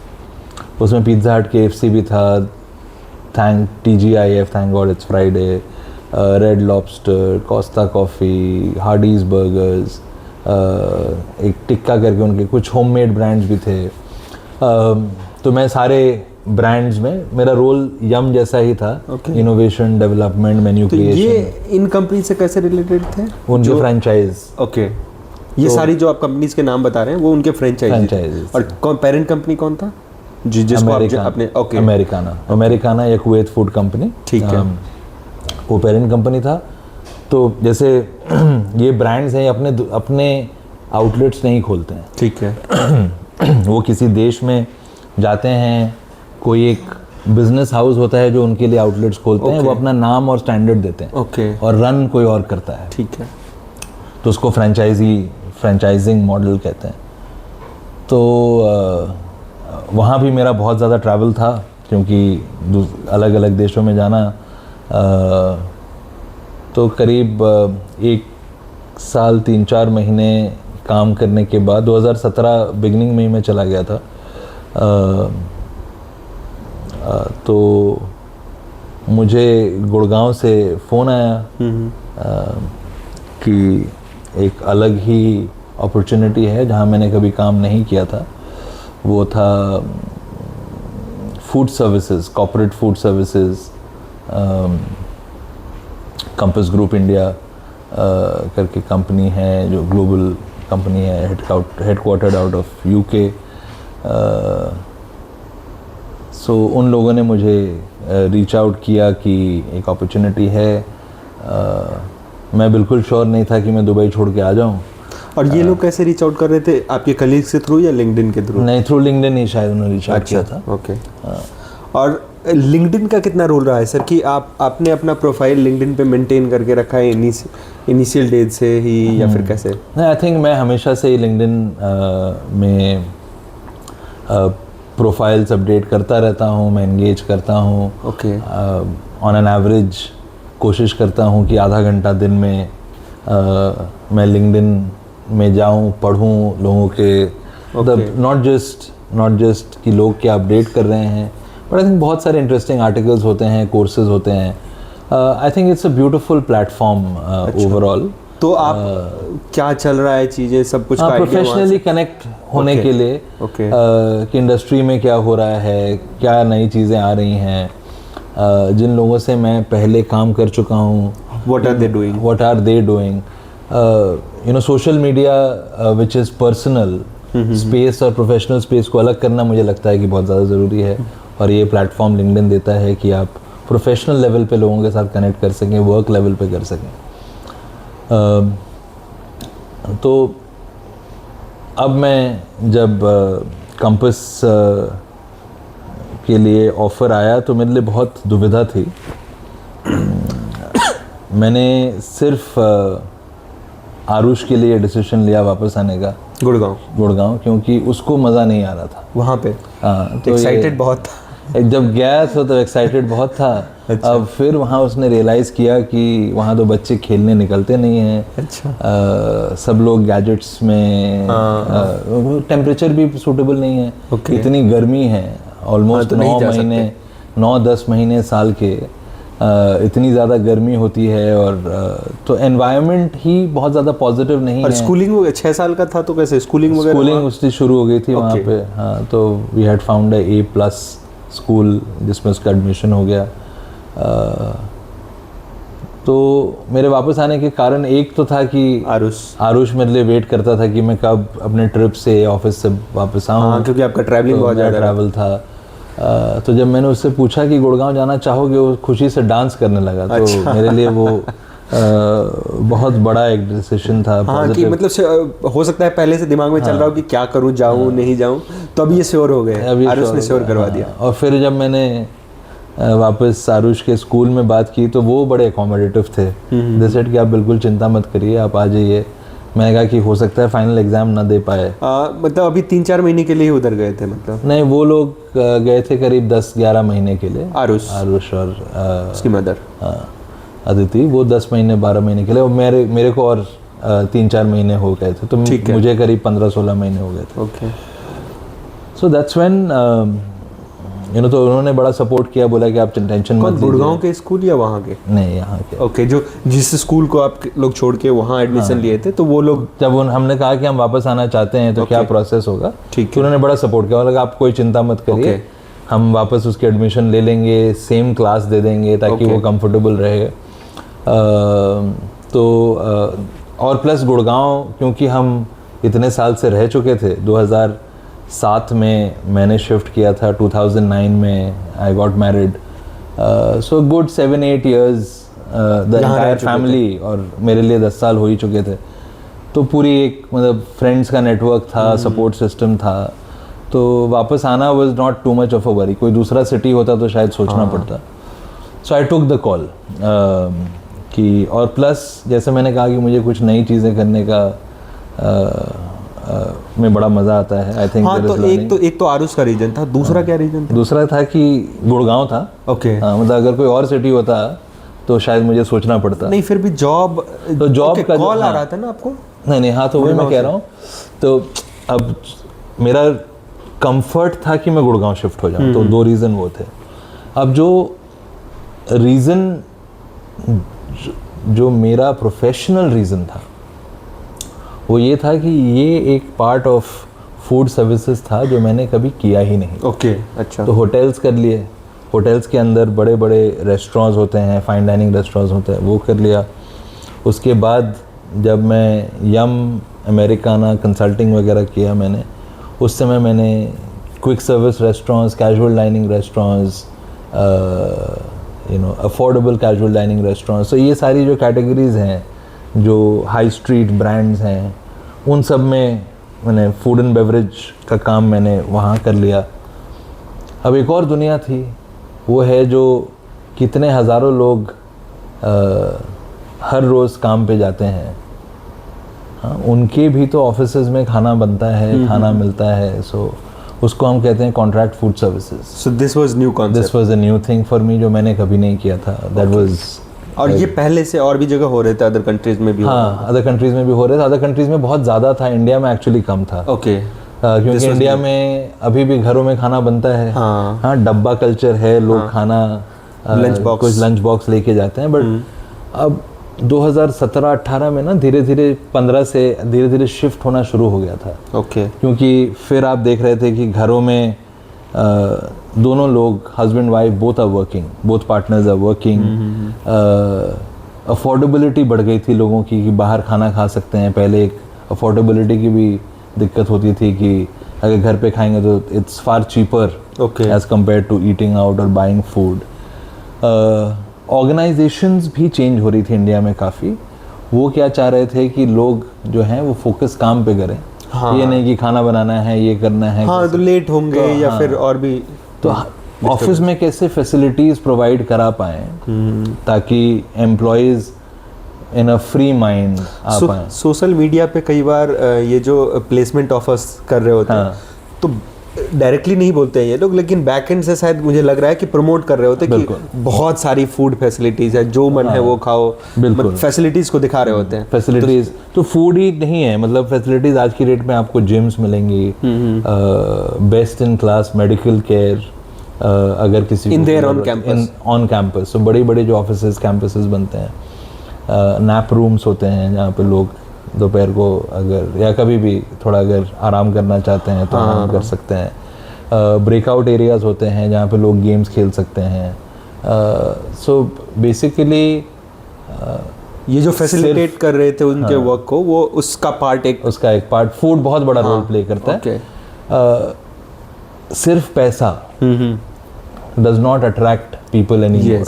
उसमें पिज़्ज़ा हट, KFC भी था, TGIF, thank God it's Friday, red lobster, Costa coffee, Hardy's burgers, एक टिक्का करके उनके कुछ होममेड ब्रांड्स भी थे। तो मैं सारे ब्रांड्स में, मेरा रोल यम जैसा ही था, इनोवेशन, डेवलपमेंट, मेन्यू क्रिएशन। ये इन कंपनी से कैसे रिलेटेड थे? उनके फ्रेंचाइज। ओके। ये सारी जो आप कंपनीज के नाम बता रहे हैं वो उनके फ्रेंचाइज। और कौन पेरेंट कंपनी कौन था जिसको आपने? ओके, अमेरिकाना या कुवैत फूड कंपनी, ठीक है, वो पेरेंट कंपनी था। तो जैसे ये ब्रांड्स हैं, अपने आउटलेट्स नहीं खोलते हैं, ठीक है। वो किसी देश में जाते हैं, कोई एक बिजनेस हाउस होता है जो उनके लिए आउटलेट्स खोलते हैं, वो अपना नाम और स्टैंडर्ड देते हैं, और रन कोई और करता है, ठीक है। तो उसको फ्रेंचाइजिंग मॉडल कहते हैं। तो वहाँ भी मेरा बहुत ज़्यादा ट्रैवल था, क्योंकि अलग अलग देशों में जाना। तो करीब 1 साल 3-4 महीने काम करने के बाद 2017 बिगनिंग में ही मैं चला गया था। तो मुझे गुड़गांव से फ़ोन आया कि एक अलग ही अपॉर्चुनिटी है जहाँ मैंने कभी काम नहीं किया था। वो था food services, corporate food services, compass group India करके कंपनी है, जो ग्लोबल कंपनी है, हेडक्वार्टर्ड आउट ऑफ UK। सो उन लोगों ने मुझे रीच आउट किया कि एक अपॉर्चुनिटी है। मैं बिल्कुल श्योर नहीं था कि मैं दुबई छोड़ के आ जाऊं। और ये लोग कैसे रीच आउट कर रहे थे? आपके कलीग्स के थ्रू या लिंक्डइन के थ्रू? नहीं, थ्रू लिंक्डइन ही शायद उन्होंने रीच आउट किया था। ओके। और लिंक्डइन का कितना रोल रहा है सर कि आपने अपना प्रोफाइल लिंक्डइन पे मेंटेन करके रखा है इनिशियल डेज से ही, या फिर कैसे? आई थिंक मैं हमेशा से ही लिंक्डइन में प्रोफाइल्स अपडेट करता रहता हूँ, मैं एंगेज करता हूँ। ओके। ऑन एन एवरेज कोशिश करता हूँ कि आधा घंटा दिन में मैं लिंक्डइन में जाऊँ, पढ़ूँ लोगों के, नॉट जस्ट कि लोग क्या अपडेट कर रहे हैं, बट आई थिंक बहुत सारे इंटरेस्टिंग आर्टिकल्स होते हैं, कोर्सेज होते हैं. I think it's a beautiful platform overall. तो आप क्या चल रहा है चीज़ें सब कुछ प्रोफेशनली कनेक्ट होने के लिए कि इंडस्ट्री में क्या हो रहा है, क्या नई चीज़ें आ रही हैं, जिन लोगों से मैं पहले काम कर चुका हूँ, what are they doing, you know social media which is personal space और प्रोफेशनल स्पेस को अलग करना मुझे लगता है कि बहुत ज़्यादा ज़रूरी है. और ये प्लेटफॉर्म लिंक्डइन देता है कि आप प्रोफेशनल लेवल पे लोगों के साथ कनेक्ट कर सकें, वर्क लेवल पे कर सकें. तो अब मैं जब कंपस के लिए ऑफ़र आया तो मेरे लिए बहुत दुविधा थी. मैंने सिर्फ आरुष के लिए डिसीजन लिया वापस आने का, गुड़गांव, क्योंकि उसको मज़ा नहीं आ रहा था वहाँ पे. हाँ, तो एक्साइटेड बहुत था. जब गया तो एक्साइटेड बहुत था. अच्छा. अब फिर वहाँ उसने रियलाइज़ किया कि वहाँ तो बच्चे खेलने निकलते नहीं हैं. अच्छा. सब लोग गैजेट्स में, टेम्परेचर भी सूटेबल नहीं है. इतनी गर्मी है, ऑलमोस्ट 9-10 महीने साल के, इतनी ज़्यादा गर्मी होती है. और तो एनवायरनमेंट ही बहुत ज़्यादा पॉजिटिव नहीं है. स्कूलिंग 6 साल का था तो कैसे स्कूलिंग उसकी शुरू हो गई थी वहाँ पे. हाँ, तो we had found A+ school जिसमें उसका एडमिशन हो गया. तो मेरे वापस आने के कारण एक तो था कि आरुष मेरे लिए वेट करता था कि मैं कब अपने ट्रिप से, ऑफिस से वापस आऊँ. हाँ, क्योंकि आपका ट्रैवलिंग बहुत ज़्यादा ट्रैवल था. तो जब मैंने उससे पूछा कि गुड़गांव जाना चाहोगे, वो खुशी से डांस करने लगा. तो मेरे लिए वो बहुत बड़ा एक डिसीजन था. हाँ, कि मतलब हो सकता है पहले से दिमाग में चल रहा हो कि क्या करूँ, जाऊँ नहीं जाऊँ, तो अभी ये श्योर हो गए, आरुष ने श्योर करवा दिया. और फिर जब मैंने वापस आरुष के स्कूल में बात की तो वो बड़े अकोमोडेटिव थे. दे सेड कि आप बिल्कुल चिंता मत करिए, आप आ जाइए. मैंने कहा कि हो सकता है फाइनल एग्जाम ना दे पाए. मतलब अभी 3-4 महीने के लिए उधर गए थे? मतलब नहीं, वो लोग गए थे करीब 10-11 महीने के लिए. आरुष और उसकी मदर अदिति, वो 10 महीने 12 महीने के लिए. और मेरे को और 3-4 महीने हो गए थे. तो मुझे करीब 15-16 महीने हो गए थे. Okay. So that's when you know, तो उन्होंने बड़ा सपोर्ट किया, बोला कि आप टेंशन मत लीजिए. गुड़गांव के स्कूल या वहाँ के? नहीं, यहाँ के. ओके. जो जिस स्कूल को आप लोग छोड़ के वहाँ एडमिशन लिए थे, तो वो लोग जब हमने कहा कि हम वापस आना चाहते हैं तो क्या प्रोसेस होगा, तो उन्होंने बड़ा सपोर्ट किया. बोला आप कोई चिंता मत करिए, हम वापस उसकी एडमिशन ले लेंगे, सेम क्लास दे देंगे ताकि वो कंफर्टेबल रहे. और प्लस गुड़गांव क्योंकि हम इतने साल से रह चुके थे, 2007 में मैंने शिफ्ट किया था, 2009 में I got married. So good 7-8 years the entire family, और मेरे लिए 10 साल हो ही चुके थे. तो पूरी एक मतलब फ्रेंड्स का नेटवर्क था, सपोर्ट सिस्टम था. तो वापस आना was not too much of a worry. कोई दूसरा सिटी होता तो शायद सोचना पड़ता. सो आई टुक द कॉल कि, और प्लस जैसे मैंने कहा कि मुझे कुछ नई चीज़ें करने का में बड़ा मज़ा आता है. I think. हाँ, तो एक तो आरुष का रीजन था. दूसरा क्या रीजन था? दूसरा था कि गुड़गांव था. ओके. मतलब अगर कोई और सिटी होता तो शायद मुझे सोचना पड़ता. नहीं, फिर भी जॉब का कॉल आ रहा था ना आपको? नहीं. हाँ, तो वही मैं कह रहा हूँ. तो अब मेरा कंफर्ट था कि मैं गुड़गांव शिफ्ट हो जाऊँ. तो 2 रीज़न वो थे. अब जो रीज़न, जो मेरा प्रोफेशनल रीज़न था, वो ये था कि ये एक पार्ट ऑफ फूड सर्विसेज था जो मैंने कभी किया ही नहीं. ओके. अच्छा. तो होटल्स कर लिए. होटल्स के अंदर बड़े बड़े रेस्टोरेंट्स होते हैं, फाइन डाइनिंग रेस्टोरेंट्स होते हैं, वो कर लिया. उसके बाद जब मैं यम अमेरिकाना कंसल्टिंग वगैरह किया मैंने, उस समय मैंने quick service restaurants, casual dining restaurants, you know affordable casual dining restaurants. तो ये सारी जो कैटेगरीज़ हैं, जो हाई स्ट्रीट ब्रांड्स हैं, उन सब में मैंने फूड एंड बेवरेज का काम मैंने वहाँ कर लिया. अब एक और दुनिया थी, वो है जो कितने हज़ारों लोग हर रोज़ काम पे जाते हैं. हाँ, उनके भी तो ऑफिसेज में खाना बनता है, खाना मिलता है. सो उसको हम कहते हैं contract food services. So this was new concept. This was a new thing for me, जो मैंने कभी नहीं किया था. दैट वाज और ये पहले से और भी जगह हो रहे थे, अदर कंट्रीज में भी? हाँ, अदर कंट्रीज में भी हो रहे थे। अदर कंट्रीज में बहुत ज़्यादा था, इंडिया में एक्चुअली कम था। ओके। क्योंकि इंडिया में अभी भी घरों में खाना बनता है। हाँ, डब्बा कल्चर है, लोग खाना कुछ लंच बॉक्स लेके जाते हैं। बट अब 2017-18 में ना धीरे धीरे 15 से धीरे धीरे शिफ्ट होना शुरू हो गया था। ओके। क्योंकि फिर आप देख रहे थे कि घरों में दोनों लोग, husband wife both are working, both partners are working. Affordability बढ़ गई थी लोगों की कि बाहर खाना खा सकते हैं। पहले एक अफोर्डेबिलिटी की भी दिक्कत होती थी कि अगर घर पे खाएंगे तो it's far cheaper as compare to eating out और बाइंग फूड। ऑर्गेनाइजेशंस भी चेंज हो रही थी इंडिया में काफ़ी। वो क्या चाह रहे थे कि लोग जो हैं वो फोकस काम पे करें। ये नहीं कि खाना बनाना है, ये करना है, हाँ, तो लेट होंगे या फिर और भी। तो ऑफिस में कैसे फैसिलिटीज़ प्रोवाइड करा पाएँ ताकि employees in a free mind आ पाएँ। सोशल मीडिया पे कई बार ये जो प्लेसमेंट ऑफर्स कर रहे होते हैं, तो डायरेक्टली नहीं बोलते हैं ये लोग, लेकिन बैक एंड से शायद मुझे लग रहा है कि प्रमोट कर रहे होते हैं कि बहुत सारी फूड फैसिलिटीज है, जो मन है वो खाओ। बिल्कुल, फैसिलिटीज को दिखा रहे होते हैं। फैसिलिटीज तो फूड ही नहीं है, मतलब फैसिलिटीज आज की डेट में आपको जिम्स मिलेंगी, best in class medical care, अगर किसी इन देयर ऑन कैंपस। तो बड़ी बड़ी जो ऑफिसेज कैंपसेस बनते हैं, नैप रूम्स होते हैं जहाँ पे लोग दोपहर को अगर या कभी भी थोड़ा अगर आराम करना चाहते हैं तो आराम कर सकते हैं। ब्रेकआउट एरियाज़ होते हैं जहाँ पे लोग गेम्स खेल सकते हैं। सो बेसिकली ये जो फैसिलिटेट कर रहे थे उनके वर्क को, वो उसका एक पार्ट फूड बहुत बड़ा रोल प्ले करता है। सिर्फ पैसा does not attract people anymore.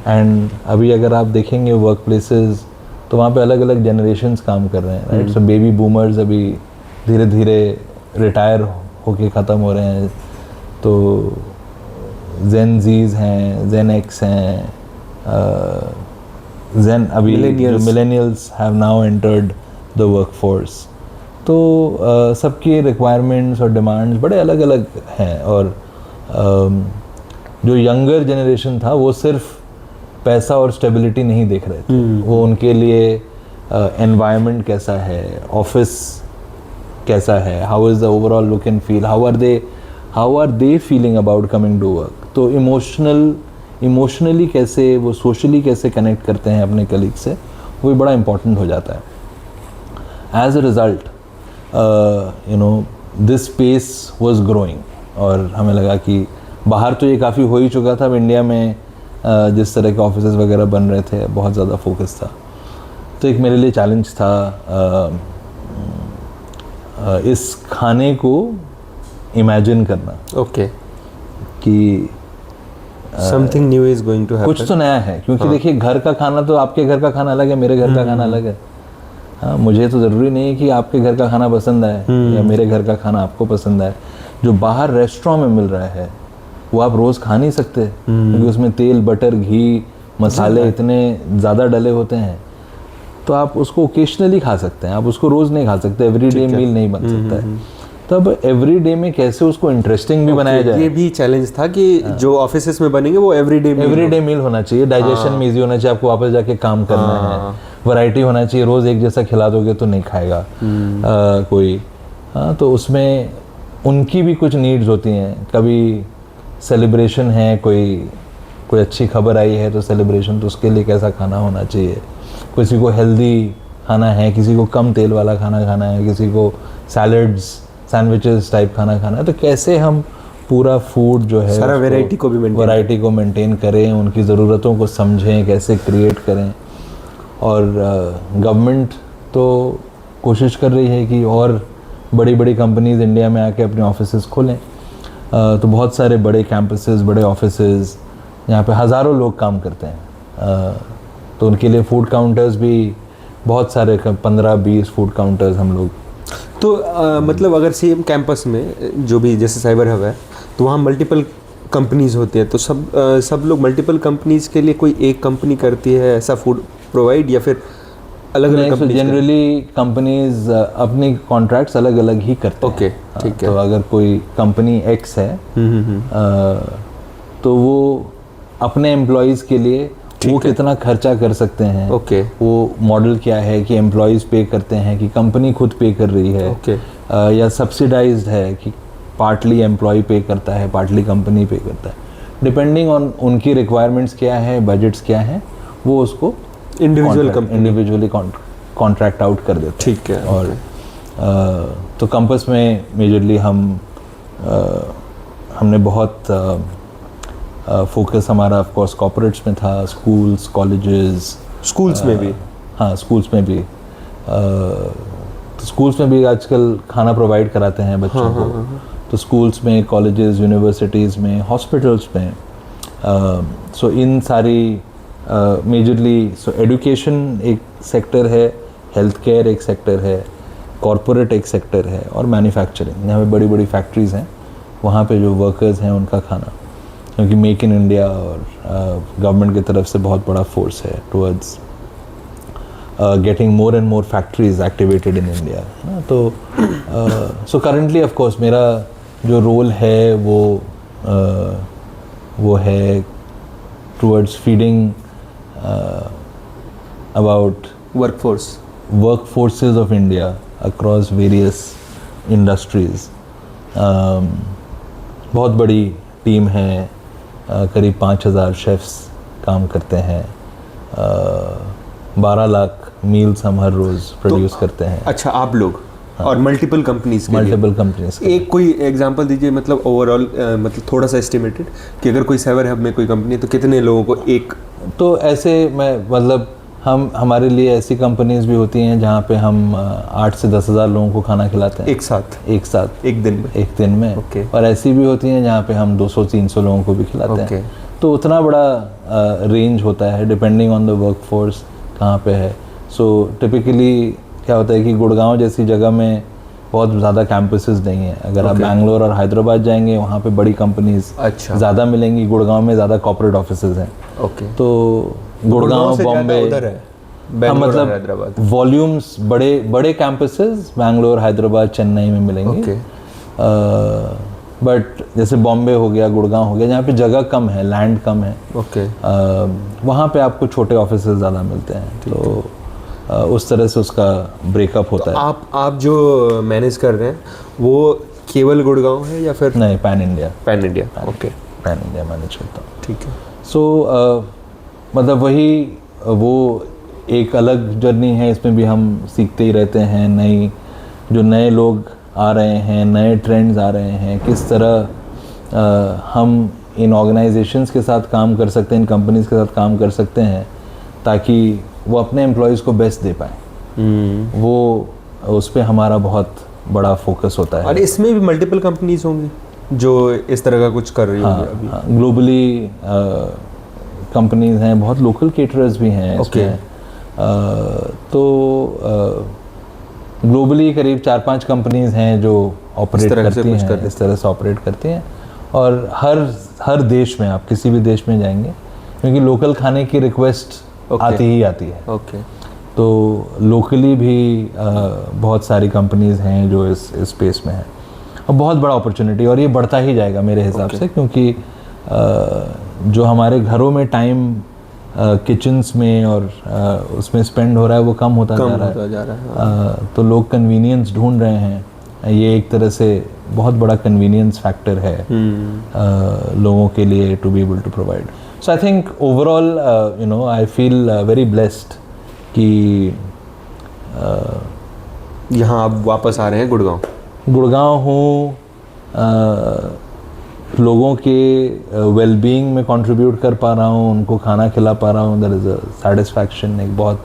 And अभी अगर आप देखेंगे वर्क प्लेसेस तो वहाँ पे अलग अलग जनरेशन्स काम कर रहे हैं, राइट। सो बेबी बूमर्स अभी धीरे धीरे रिटायर होके ख़त्म हो रहे हैं। तो जेन जीज हैं, जेन एक्स हैं, जेन अभी millennials have now entered the work force. तो सबकी रिक्वायरमेंट्स और डिमांड्स बड़े अलग अलग हैं। और जो यंगर जनरेशन था वो सिर्फ पैसा और स्टेबिलिटी नहीं देख रहे थे। वो उनके लिए एनवायरनमेंट कैसा है, ऑफिस कैसा है, how is the overall look and feel, how are they feeling about coming to work. तो इमोशनली कैसे, वो सोशली कैसे कनेक्ट करते हैं अपने कलीग से, वो भी बड़ा इम्पॉर्टेंट हो जाता है। As a result this space was growing. और हमें लगा कि बाहर तो ये काफ़ी हो ही चुका था, अब इंडिया में जिस तरह के ऑफिसेज वगैरह बन रहे थे बहुत ज़्यादा फोकस था। तो एक मेरे लिए चैलेंज था इस खाने को इमेजिन करना। ओके। कि something new is going to happen, कुछ तो नया है। क्योंकि देखिए, घर का खाना तो आपके घर का खाना अलग है, मेरे घर का खाना अलग है। हाँ, मुझे तो ज़रूरी नहीं है कि आपके घर का खाना पसंद आए या मेरे घर का खाना आपको पसंद आए। जो बाहर रेस्टोरेंट में मिल रहा है वो आप रोज़ खा नहीं सकते, क्योंकि उसमें तेल, बटर, घी, मसाले इतने ज़्यादा डले होते हैं। तो आप उसको ओकेशनली खा सकते हैं, आप उसको रोज़ नहीं खा सकते, एवरीडे मील नहीं बन सकता है। तब एवरीडे में कैसे उसको इंटरेस्टिंग भी बनाया जाए, ये भी चैलेंज था कि जो ऑफिसेस में बनेंगे वो एवरीडे मील होना चाहिए। डाइजेशन में ईजी होना चाहिए, आपको वापस जाके काम करना है, वैरायटी होना चाहिए। रोज़ एक जैसा खिला दोगे तो नहीं खाएगा कोई। हाँ, तो उसमें उनकी भी कुछ नीड्स होती हैं। कभी सेलिब्रेशन है, कोई अच्छी खबर आई है तो सेलिब्रेशन, तो उसके लिए कैसा खाना होना चाहिए। किसी को हेल्दी खाना है, किसी को कम तेल वाला खाना खाना है, किसी को सैलड्स, सैंडविचेस टाइप खाना खाना है। तो कैसे हम पूरा फूड जो है सारा वैरायटी को मेंटेन करें, उनकी ज़रूरतों को समझें, कैसे क्रिएट करें। और गवर्नमेंट तो कोशिश कर रही है कि और बड़ी बड़ी कंपनीज इंडिया में आके अपने ऑफिसेज खोलें। तो बहुत सारे बड़े कैंपसेस, बड़े ऑफिसेज यहाँ पे हज़ारों लोग काम करते हैं। तो उनके लिए फूड काउंटर्स भी बहुत सारे, 15-20 फूड काउंटर्स हम लोग। तो मतलब अगर सेम कैंपस में जो भी जैसे साइबर हब है, तो वहाँ मल्टीपल कंपनीज होती है, तो सब लोग मल्टीपल कंपनीज के लिए कोई एक कंपनी करती है ऐसा फूड प्रोवाइड, या फिर अलग अलग कंपनीज? जनरली कंपनीज अपने कॉन्ट्रैक्ट्स अलग अलग ही करते हैं। ओके, ठीक है। तो अगर कोई कंपनी एक्स है तो वो अपने एम्प्लॉयज़ के लिए वो कितना खर्चा कर सकते हैं, ओके, वो मॉडल क्या है कि एम्प्लॉयज़ पे करते हैं कि कंपनी खुद पे कर रही है, ओके, या सब्सिडाइज्ड है कि पार्टली एम्प्लॉय पे करता है पार्टली कंपनी पे करता है, डिपेंडिंग ऑन उनकी रिक्वायरमेंट्स क्या है, बजट्स क्या हैं, वो उसको इंडिविजुअली कॉन्ट्रैक्ट आउट कर देते हैं। ठीक है। और तो कंपस में मेजरली हमने बहुत फोकस हमारा ऑफ कोर्स कॉर्पोरेट्स में था, स्कूल्स, कॉलेजेस, स्कूल्स में भी, हाँ स्कूल्स में भी, तो स्कूल्स में भी आजकल खाना प्रोवाइड कराते हैं बच्चों को, तो स्कूल्स में, कॉलेजेस, यूनिवर्सिटीज़ में, हॉस्पिटल्स में, सो इन सारी मेजरली, सो एजुकेशन एक सेक्टर है, हेल्थ केयर एक सेक्टर है, कॉरपोरेट एक सेक्टर है, और मैन्युफैक्चरिंग, यहाँ पे बड़ी बड़ी फैक्ट्रीज़ हैं, वहाँ पे जो वर्कर्स हैं उनका खाना, क्योंकि मेक इन इंडिया और गवर्नमेंट की तरफ से बहुत बड़ा फोर्स है towards getting more and more factories activated in India. तो सो करेंटली ऑफ कोर्स मेरा जो रोल है वो है towards feeding about workforces of India across various industries. बहुत बड़ी टीम है, करीब 5,000 शेफ्स काम करते हैं, 12 लाख मील्स हम हर रोज़ प्रोड्यूस करते हैं। अच्छा, आप लोग और मल्टीपल कंपनीज एक कोई एग्जांपल दीजिए, मतलब ओवरऑल, मतलब थोड़ा सा एस्टिमेटेड कि अगर कोई सेवर हब में कोई कंपनी है तो कितने लोगों को एक, तो ऐसे मैं मतलब हमारे लिए ऐसी कंपनीज भी होती हैं जहाँ पे हम 8 से 10 हज़ार लोगों को खाना खिलाते हैं एक साथ एक दिन में okay. और ऐसी भी होती हैं जहाँ पे हम 200-300 लोगों को भी खिलाते हैं। तो उतना बड़ा रेंज होता है depending on the work force कहाँ पे है। सो टिपिकली क्या होता है कि गुड़गांव जैसी जगह में बहुत ज़्यादा कैंपसेस नहीं है। अगर आप बैंगलोर और हैदराबाद जाएंगे वहाँ पे बड़ी कंपनीज ज़्यादा मिलेंगी, गुड़गांव में ज़्यादा कॉर्पोरेट ऑफिसेज हैं। तो गुड़गांव, बॉम्बे, मतलब वॉल्यूम्स बड़े कैंपसेस बैंगलोर, हैदराबाद, चेन्नई में मिलेंगे। बट जैसे बॉम्बे हो गया, गुड़गांव हो गया, जहाँ पे जगह कम है, लैंड कम है, वहाँ पे आपको छोटे ऑफिसेज ज़्यादा मिलते हैं। तो उस तरह से उसका ब्रेकअप होता है। आप जो मैनेज कर रहे हैं वो केवल गुड़गांव है या फिर नहीं, pan India pan India manage करता हूँ। ठीक है। सो मतलब वही वो एक अलग जर्नी है, इसमें भी हम सीखते ही रहते हैं। जो नए लोग आ रहे हैं, नए ट्रेंड्स आ रहे हैं, किस तरह हम इन ऑर्गेनाइजेशंस के साथ काम कर सकते हैं, इन कंपनीज के साथ काम कर सकते हैं ताकि वो अपने एम्प्लॉयज़ को बेस्ट दे पाएँ। वो उस पर हमारा बहुत बड़ा फोकस होता है। और इसमें भी मल्टीपल कंपनीज होंगी जो इस तरह का कुछ कर रही होंगी। हाँ, ग्लोबली कंपनीज हैं, बहुत लोकल केटरर्स भी हैं इसमें। तो ग्लोबली करीब 4-5 कंपनीज हैं जो ऑपरेट करती हैं, इस तरह से ऑपरेट करती हैं। और हर देश में, आप किसी भी देश में जाएंगे, क्योंकि लोकल खाने की रिक्वेस्ट आती है। तो लोकली भी बहुत सारी कंपनीज हैं जो इस स्पेस में हैं, और बहुत बड़ा अपॉर्चुनिटी, और ये बढ़ता ही जाएगा मेरे हिसाब से, क्योंकि जो हमारे घरों में टाइम किचन्स में और उसमें स्पेंड हो रहा है वो कम होता जा रहा है। तो लोग कन्वीनियंस ढूंढ रहे हैं। ये एक तरह से बहुत बड़ा कन्वीनियंस फैक्टर है लोगों के लिए to be able to provide. So I think overall I feel very blessed कि यहाँ आप वापस आ रहे हैं गुड़गांव हूँ, लोगों के वेलबींग में कंट्रीब्यूट कर पा रहा हूँ, उनको खाना खिला पा रहा हूँ। देयर इज़ अ सेटिस्फैक्शन, एक बहुत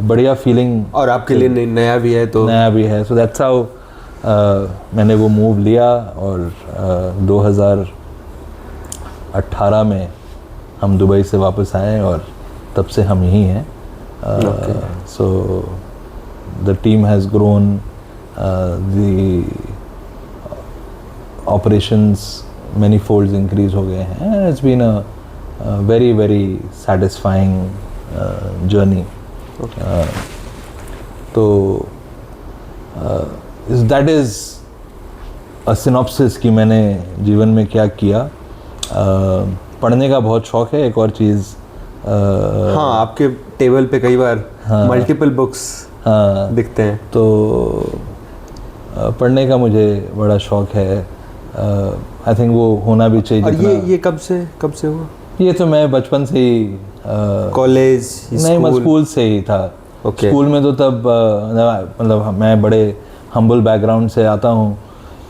बढ़िया फीलिंग। और आपके लिए नया भी है। सो दैट्स हाउ मैंने वो मूव लिया, और 2018 में हम दुबई से वापस आए और तब से हम यहीं हैं। So the team has grown, the operations many folds increase हो गए हैं, and it's been a very very satisfying journey. तो that is a synopsis कि मैंने जीवन में क्या किया। पढ़ने का बहुत शौक है। एक और चीज़ हाँ, आपके टेबल पे कई बार मल्टीपल बुक्स दिखते हैं। तो पढ़ने का मुझे बड़ा शौक है। आई थिंक वो होना भी चाहिए। और ये कब से हुआ? ये तो मैं बचपन से ही कॉलेज नहीं, मैं स्कूल से ही था। स्कूल में तो तब मतलब मैं बड़े हम्बल बैकग्राउंड से आता हूँ,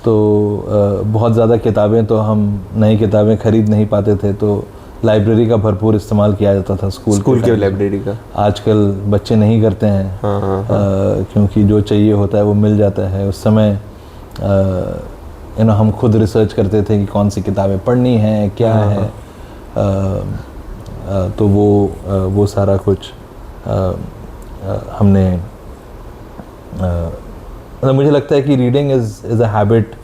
तो बहुत ज़्यादा किताबें तो हम नई किताबें खरीद नहीं पाते थे, तो लाइब्रेरी का भरपूर इस्तेमाल किया जाता था स्कूल के लाइब्रेरी का। आजकल बच्चे नहीं करते हैं। क्योंकि जो चाहिए होता है वो मिल जाता है। उस समय हम खुद रिसर्च करते थे कि कौन सी किताबें पढ़नी हैं, क्या है। तो वो सारा कुछ हमने मतलब मुझे लगता है कि reading is a habit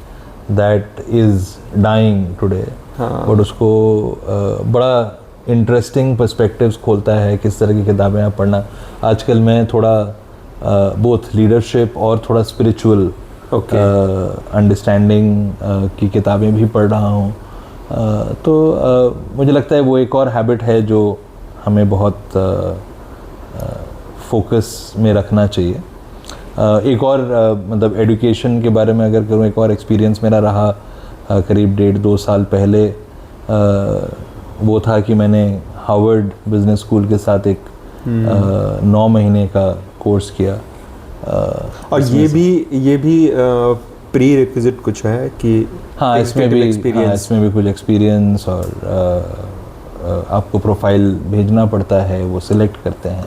that is dying today. और उसको बड़ा इंटरेस्टिंग पर्सपेक्टिव्स खोलता है किस तरह की किताबें आप पढ़ना। आजकल मैं थोड़ा बोथ लीडरशिप और थोड़ा स्पिरिचुअल अंडरस्टैंडिंग की किताबें भी पढ़ रहा हूँ। तो मुझे लगता है वो एक और हैबिट है जो हमें बहुत फोकस में रखना चाहिए। एक और मतलब एजुकेशन के बारे में अगर करूँ, एक और एक्सपीरियंस मेरा रहा करीब 1.5-2 साल पहले। वो था कि मैंने हार्वर्ड बिजनेस स्कूल के साथ एक 9 महीने का कोर्स किया। और ये भी प्री रिक्विजिट कुछ है कि हाँ, इसमें भी कुछ एक्सपीरियंस और आपको प्रोफाइल भेजना पड़ता है, वो सिलेक्ट करते हैं।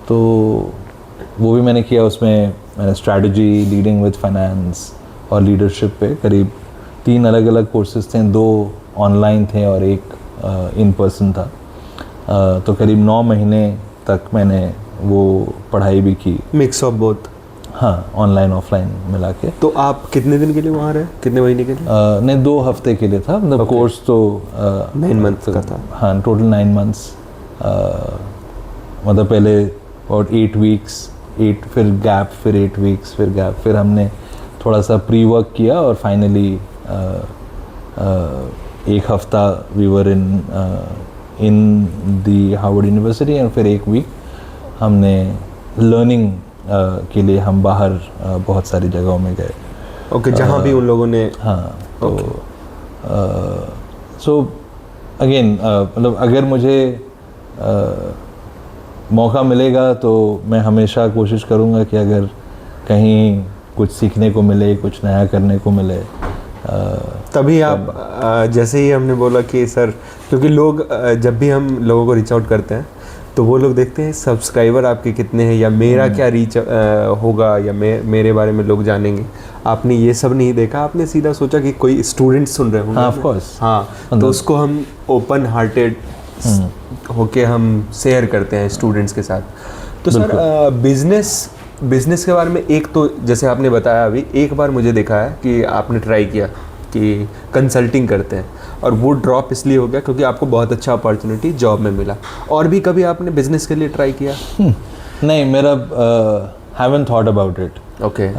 तो वो भी मैंने किया। उसमें मैंने स्ट्रैटेजी, लीडिंग विद फाइनेंस और लीडरशिप पे करीब 3 अलग अलग कोर्सेज थे। 2 ऑनलाइन थे और एक इन पर्सन था। तो करीब 9 महीने तक मैंने वो पढ़ाई भी की। Mix of both. हाँ, ऑनलाइन ऑफलाइन मिला के। तो आप कितने दिन के लिए वहाँ रहे? कितने महीने के लिए? नहीं, 2 हफ्ते के लिए था। मतलब कोर्स तो 9 मंथ का था। हाँ, टोटल 9 मंथ्स। मतलब पहले और 8 वीक्स, 8 फिर गैप, फिर 8 वीक्स, फिर गैप, फिर हमने थोड़ा सा प्री वर्क किया और फाइनली 1 हफ्ता we were in the Harvard University और फिर 1 वीक हमने लर्निंग के लिए हम बाहर बहुत सारी जगहों में गए। जहाँ भी उन लोगों ने। हाँ, तो सो अगेन मतलब अगर मुझे मौका मिलेगा तो मैं हमेशा कोशिश करूँगा कि अगर कहीं कुछ सीखने को मिले, कुछ नया करने को मिले, तभी आप जैसे ही हमने बोला कि सर, क्योंकि लोग जब भी हम लोगों को रीच आउट करते हैं तो वो लोग देखते हैं सब्सक्राइबर आपके कितने हैं या मेरा क्या रीच होगा या मेरे बारे में लोग जानेंगे। आपने ये सब नहीं देखा, आपने सीधा सोचा कि कोई स्टूडेंट सुन रहे होंगे। हाँ, ऑफ कोर्स। हाँ, तो उसको हम ओपन हार्टेड होके हम शेयर करते हैं स्टूडेंट्स के साथ। तो सर बिजनेस के बारे में एक तो जैसे आपने बताया अभी, एक बार मुझे देखा है कि आपने ट्राई किया कि कंसल्टिंग करते हैं और वो ड्रॉप इसलिए हो गया क्योंकि आपको बहुत अच्छा अपॉर्चुनिटी जॉब में मिला। और भी कभी आपने बिजनेस के लिए ट्राई किया? नहीं, मेरा haven't thought about it. Okay.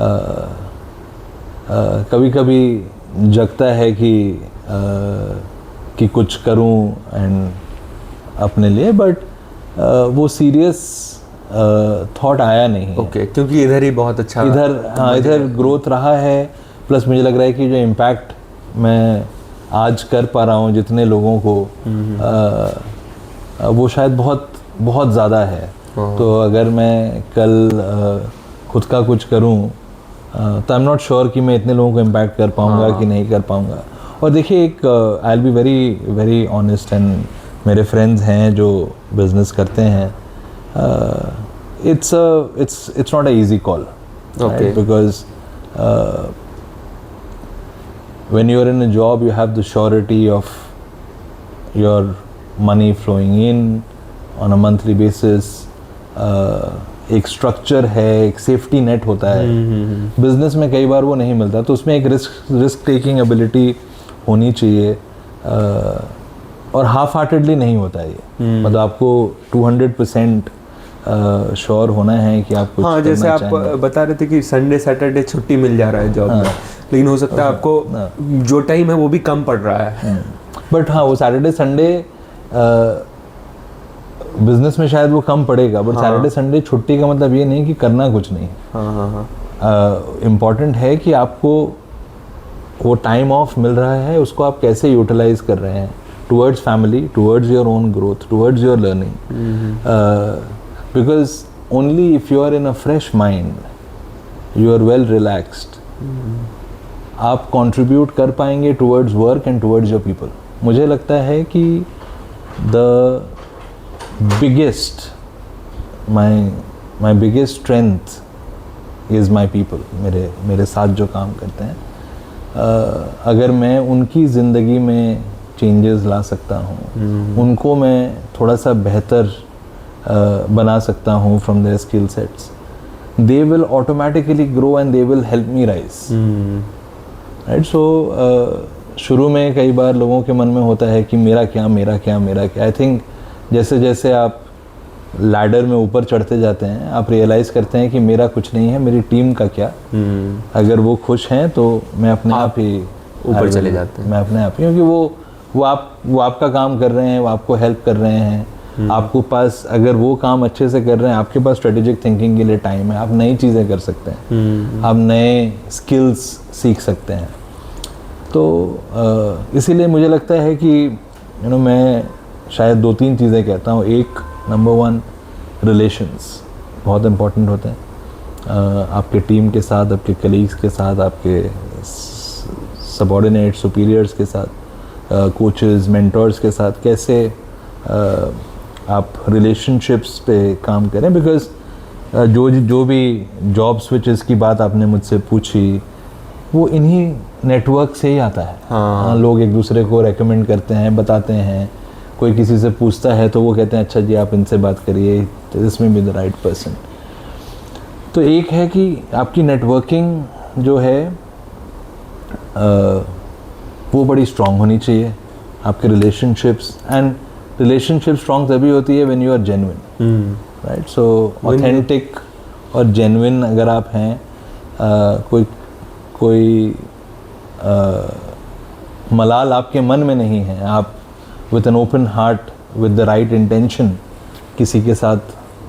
कभी कभी जगता है कि कुछ करूं एंड अपने लिए, बट वो सीरियस थॉट आया नहीं। ओके, क्योंकि इधर ही बहुत अच्छा इधर ग्रोथ रहा है। प्लस मुझे लग रहा है कि जो इम्पैक्ट मैं आज कर पा रहा हूँ जितने लोगों को, वो शायद बहुत बहुत ज़्यादा है। तो अगर मैं कल खुद का कुछ करूँ तो आई एम नॉट श्योर कि मैं इतने लोगों को इम्पैक्ट कर पाऊँगा कि नहीं कर पाऊँगा। और देखिए, एक I will be very very honest, and मेरे फ्रेंड्स हैं जो बिजनेस करते हैं, it's not an easy call, okay, right? Because when you are in a job you have the surety of your money flowing in on a monthly basis, एक स्ट्रक्चर है, एक सेफ्टी नेट होता है। बिजनेस में कई बार वो नहीं मिलता, तो उसमें एक रिस्क टेकिंग एबिलिटी होनी चाहिए, और हाफ हार्टेडली नहीं होता ये। मतलब आपको 200% श्योर होना है कि आप कुछ हाँ, जैसे आप बता रहे थे कि संडे सैटरडे छुट्टी मिल जा रहा है जॉब में, लेकिन हो सकता है आपको जो टाइम है वो भी कम पड़ रहा है। बट हाँ, वो सैटरडे संडे बिजनेस में शायद वो कम पड़ेगा, बट सैटरडे संडे छुट्टी का मतलब ये नहीं कि करना कुछ नहीं। इम्पॉर्टेंट है कि आपको वो टाइम ऑफ मिल रहा है, उसको आप कैसे यूटिलाइज कर रहे हैं towards family, towards your own growth, towards your learning. Because only if you are in a fresh mind, you are well relaxed, आप कंट्रीब्यूट कर पाएंगे towards work and towards your people. मुझे लगता है कि the biggest my biggest strength is my people. मेरे साथ जो काम करते हैं, अगर मैं उनकी ज़िंदगी में चेंजेस ला सकता हूँ, उनको मैं थोड़ा सा बेहतर बना सकता हूँ from their skill sets, they will automatically grow and they will help me rise. Right? So शुरू में कई बार लोगों के मन में होता है कि मेरा क्या मेरा क्या मेरा क्या। आई थिंक जैसे जैसे आप लैडर में ऊपर चढ़ते जाते हैं, आप रियलाइज़ करते हैं कि मेरा कुछ नहीं है, मेरी टीम का क्या। अगर वो खुश हैं तो मैं अपने आप ही ऊपर चले जाते हैं। मैं अपने आप ही, क्योंकि वो आपका काम कर रहे हैं, वो आपको हेल्प कर रहे हैं। आपको पास अगर वो काम अच्छे से कर रहे हैं, आपके पास स्ट्रेटेजिक थिंकिंग के लिए टाइम है, आप नई चीज़ें कर सकते हैं, आप नए स्किल्स सीख सकते हैं। तो इसीलिए मुझे लगता है कि मैं शायद 2-3 चीज़ें कहता हूँ। एक, नंबर 1, रिलेशंस बहुत इम्पोर्टेंट होते हैं। आपके टीम के साथ, आपके कलीग्स के साथ, आपके सबऑर्डिनेट सुपीरियर्स के साथ, कोचेस मेंटर्स के साथ कैसे आप रिलेशनशिप्स पे काम करें। बिकॉज जो भी जॉब स्विचेस की बात आपने मुझसे पूछी, वो इन्हीं नेटवर्क से ही आता है। लोग एक दूसरे को रेकमेंड करते हैं, बताते हैं। कोई किसी से पूछता है तो वो कहते हैं अच्छा जी आप इनसे बात करिए, तो दिस में बी द राइट पर्सन। तो एक है कि आपकी नेटवर्किंग जो है वो बड़ी स्ट्रॉन्ग होनी चाहिए। आपके रिलेशनशिप्स स्ट्रॉन्ग तभी होती है when you are genuine, right. So authentic और जेन्युइन अगर आप हैं, कोई मलाल आपके मन में नहीं है, आप with an open heart, with the right intention किसी के साथ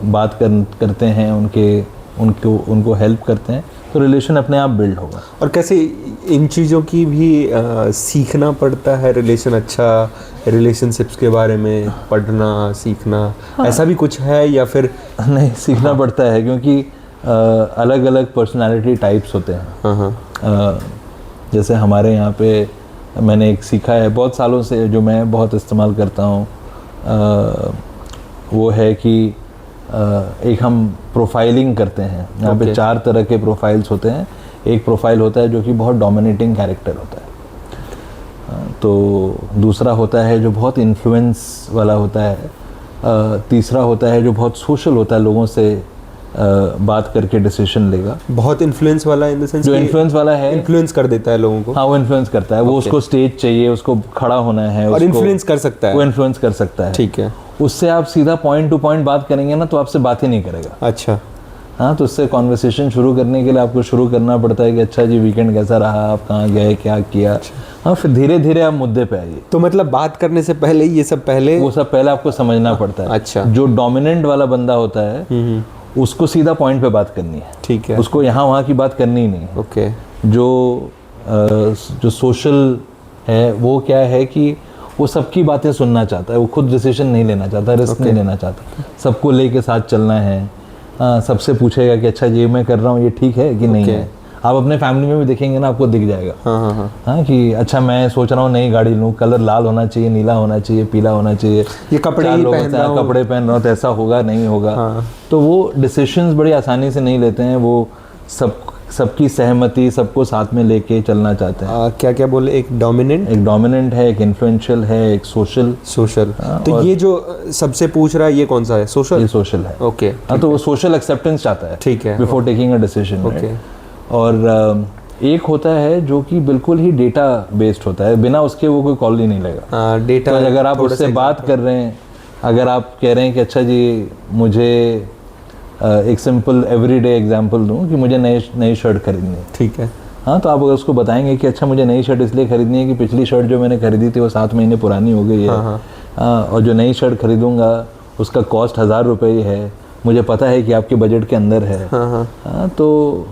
बात करते हैं, उनको हेल्प करते हैं, तो रिलेशन अपने आप बिल्ड होगा। और कैसे इन चीज़ों की भी सीखना पड़ता है, रिलेशनशिप्स के बारे में पढ़ना सीखना, ऐसा भी कुछ है या फिर नहीं? सीखना पड़ता है, क्योंकि अलग अलग पर्सनालिटी टाइप्स होते हैं। जैसे हमारे यहाँ पे मैंने एक सीखा है बहुत सालों से, जो मैं बहुत इस्तेमाल करता हूँ, वो है कि एक हम प्रोफाइलिंग करते हैं। यहाँ पे 4 तरह के प्रोफाइल्स होते हैं। एक प्रोफाइल होता है जो कि बहुत डोमिनेटिंग कैरेक्टर होता है, तो दूसरा होता है जो बहुत इन्फ्लुएंस वाला होता है, तीसरा होता है जो बहुत सोशल होता है, लोगों से बात करके डिसीजन लेगा। बहुत इन्फ्लुएंस वाला इन द सेंस जो इन्फ्लुएंस वाला है, इन्फ्लुएंस कर देता है लोगों को। हाँ, वो इन्फ्लुएंस करता है। वो उसको स्टेज चाहिए, उसको खड़ा होना है, और इन्फ्लुएंस कर सकता है, वो इन्फ्लुएंस कर सकता है। ठीक है। उससे आप सीधा पॉइंट टू पॉइंट बात करेंगे ना, तो आपसे बात ही नहीं करेगा। अच्छा। हाँ, तो उससे कॉन्वर्सेशन शुरू करने के लिए आपको शुरू करना पड़ता है कि अच्छा जी वीकेंड कैसा रहा, आप कहाँ गए, क्या किया। हाँ, फिर धीरे धीरे आप मुद्दे पे आइए। तो मतलब बात करने से पहले वो सब पहले आपको समझना पड़ता है। अच्छा। जो डोमिनेंट वाला बंदा होता है उसको सीधा पॉइंट पे बात करनी है, ठीक है। उसको यहाँ वहाँ की बात करनी ही नहीं है। ओके। जो सोशल है वो क्या है कि वो सबकी बातें सुनना चाहता है, वो खुद डिसीजन नहीं लेना चाहता, रिस्क नहीं लेना चाहता, सबको लेके साथ चलना है। सबसे पूछेगा कि अच्छा ये मैं कर रहा हूँ, ये ठीक है कि नहीं है। आप अपने फैमिली में भी देखेंगे ना, आपको दिख जाएगा। हाँ, कि अच्छा मैं सोच रहा हूँ नई गाड़ी लूँ, कलर लाल होना चाहिए, नीला होना चाहिए, पीला होना चाहिए, ये कपड़े पहन रहा हूँ तो ऐसा होगा नहीं होगा। तो वो डिसीजंस बड़ी आसानी से नहीं लेते हैं, वो सबकी सहमति, सबको साथ में लेके चलना चाहते हैं। क्या क्या बोले? एक डोमिनेंट है, एक इन्फ्लुएंशियल है, एक सोशल। तो ये जो सबसे पूछ रहा है ये कौन सा है? सोशल। ये सोशल है। ओके। हाँ, तो वो सोशल एक्सेप्टेंस चाहता है, ठीक है, before taking a decision. Okay. और एक होता है जो कि बिल्कुल ही डेटा बेस्ड होता है, बिना उसके वो कोई कॉल ही नहीं लेगा। डेटा। तो अगर आप उससे बात कर रहे हैं, अगर आप कह रहे हैं कि अच्छा जी मुझे एक सिंपल एवरीडे एग्जांपल दूं कि मुझे नई शर्ट खरीदनी है, ठीक है, हाँ, तो आप अगर उसको बताएंगे कि अच्छा मुझे नई शर्ट इसलिए खरीदनी है कि पिछली शर्ट जो मैंने खरीदी थी वो 7 महीने पुरानी हो गई है, और जो नई शर्ट खरीदूंगा उसका कॉस्ट 1000 रुपये ही है, मुझे पता है कि आपके बजट के अंदर है। तो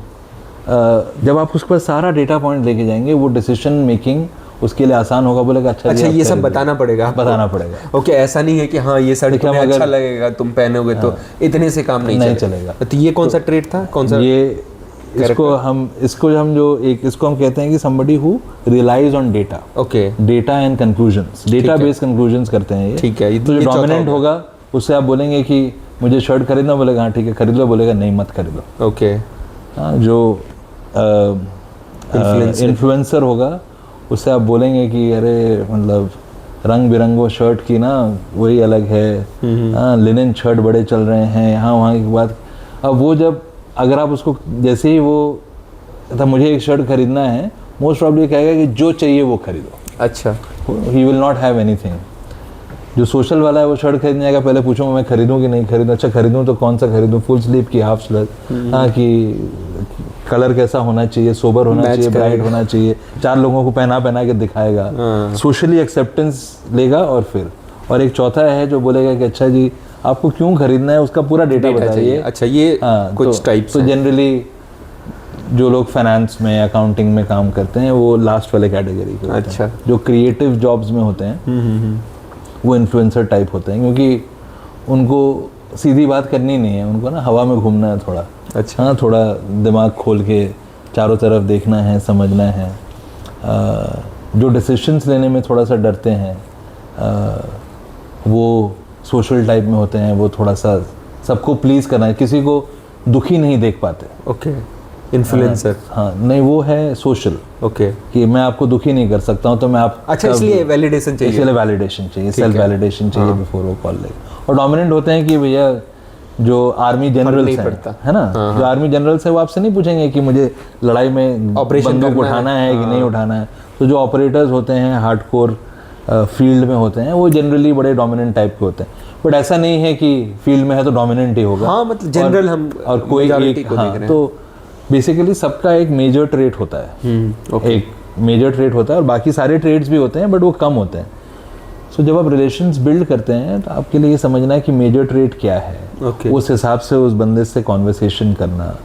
जब आप उसके पास सारा डेटा पॉइंट लेके जाएंगे, वो डिसीजन मेकिंग उसके लिए आसान होगा। बोलेगा अच्छा ये सब बताना पड़ेगा ओके, ऐसा नहीं है कि हाँ ये शर्ट तुम्हें अच्छा लगेगा तुम पहनोगे तो इतने से काम नहीं चलेगा। तो ये कौन सा ट्रेड था, कौन सा ये इसको हम कहते हैं कि somebody who relies on data, okay, data and conclusions, data based conclusions करते हैं ये। ठीक है, तो जो डोमिनेंट होगा उससे आप बोलेंगे कि मुझे शर्ट खरीदना, बोलेगा हाँ ठीक है खरीद लो, बोलेगा नहीं मत खरीदो। ओके, जो इन्फ्लुएंसर होगा उससे आप बोलेंगे कि अरे मतलब रंग बिरंगो शर्ट की ना वही अलग है, लिनन शर्ट बड़े चल रहे हैं यहाँ वहाँ की बात। अब वो जब अगर आप उसको जैसे ही वो था मुझे एक शर्ट खरीदना है, मोस्ट प्रॉब्ली कहेगा कि जो चाहिए वो खरीदो। अच्छा, he will not have anything. जो सोशल वाला है वो शर्ट खरीदने आएगा, पहले पूछूंगा मैं खरीदूँ कि नहीं खरीदूँ, अच्छा खरीदूँ तो कौन सा खरीदूँ, फुल स्लीव की हाफ स्लीव, हाँ कि कलर कैसा होना चाहिए, सोबर होना चाहिए, ब्राइट होना चाहिए, 4 लोगों को पहना के दिखाएगा, सोशली एक्सेप्टेंस लेगा। और एक चौथा है जो बोलेगा कि अच्छा जी आपको क्यों खरीदना है उसका पूरा डेटा बताइए। अच्छा, ये कुछ टाइप्स तो जनरली जो लोग फाइनेंस में अकाउंटिंग में काम करते हैं वो लास्ट वाले कैटेगरी के होते हैं। जो क्रिएटिव जॉब्स में होते हैं वो इन्फ्लुएंसर टाइप होते हैं, क्योंकि उनको सीधी बात करनी नहीं है, उनको ना हवा में घूमना है थोड़ा। अच्छा, हाँ, थोड़ा दिमाग खोल के चारों तरफ देखना है, समझना है। जो डिसीजंस लेने में थोड़ा सा डरते हैं वो सोशल टाइप में होते हैं, वो थोड़ा सा सबको प्लीज़ करना है, किसी को दुखी नहीं देख पाते। ओके, इन्फ्लुएंसर, हाँ नहीं वो है सोशल। ओके, कि मैं आपको दुखी नहीं कर सकता हूँ तो मैं आप अच्छा इसलिए वैलिडेशन चाहिए, इसलिए वैलिडेशन चाहिए, सेल्फ वैलिडेशन चाहिए बिफोर वो कॉल ले। और डोमिनेंट होते हैं कि भैया जो आर्मी जनरल्स हैं, है ना, जो आर्मी जनरल्स है वो आपसे नहीं पूछेंगे कि मुझे लड़ाई में बंदूक उठाना है कि नहीं उठाना है। तो जो ऑपरेटर्स होते हैं हार्डकोर फील्ड में होते हैं वो जनरली बड़े डोमिनेंट टाइप के होते हैं। बट ऐसा नहीं है कि फील्ड में है तो डोमिनेंट ही होगा। हाँ, मतलब जनरल हम और कोई एक, हाँ, तो बेसिकली सबका एक मेजर ट्रेट होता है, एक मेजर ट्रेट होता है और बाकी सारे ट्रेड्स भी होते हैं बट वो कम होते हैं। सो जब आप रिलेशंस बिल्ड करते हैं तो आपके लिए ये समझना है कि मेजर ट्रेट क्या है, उस हिसाब से उस बंदे से कॉन्वर्सेशन करना,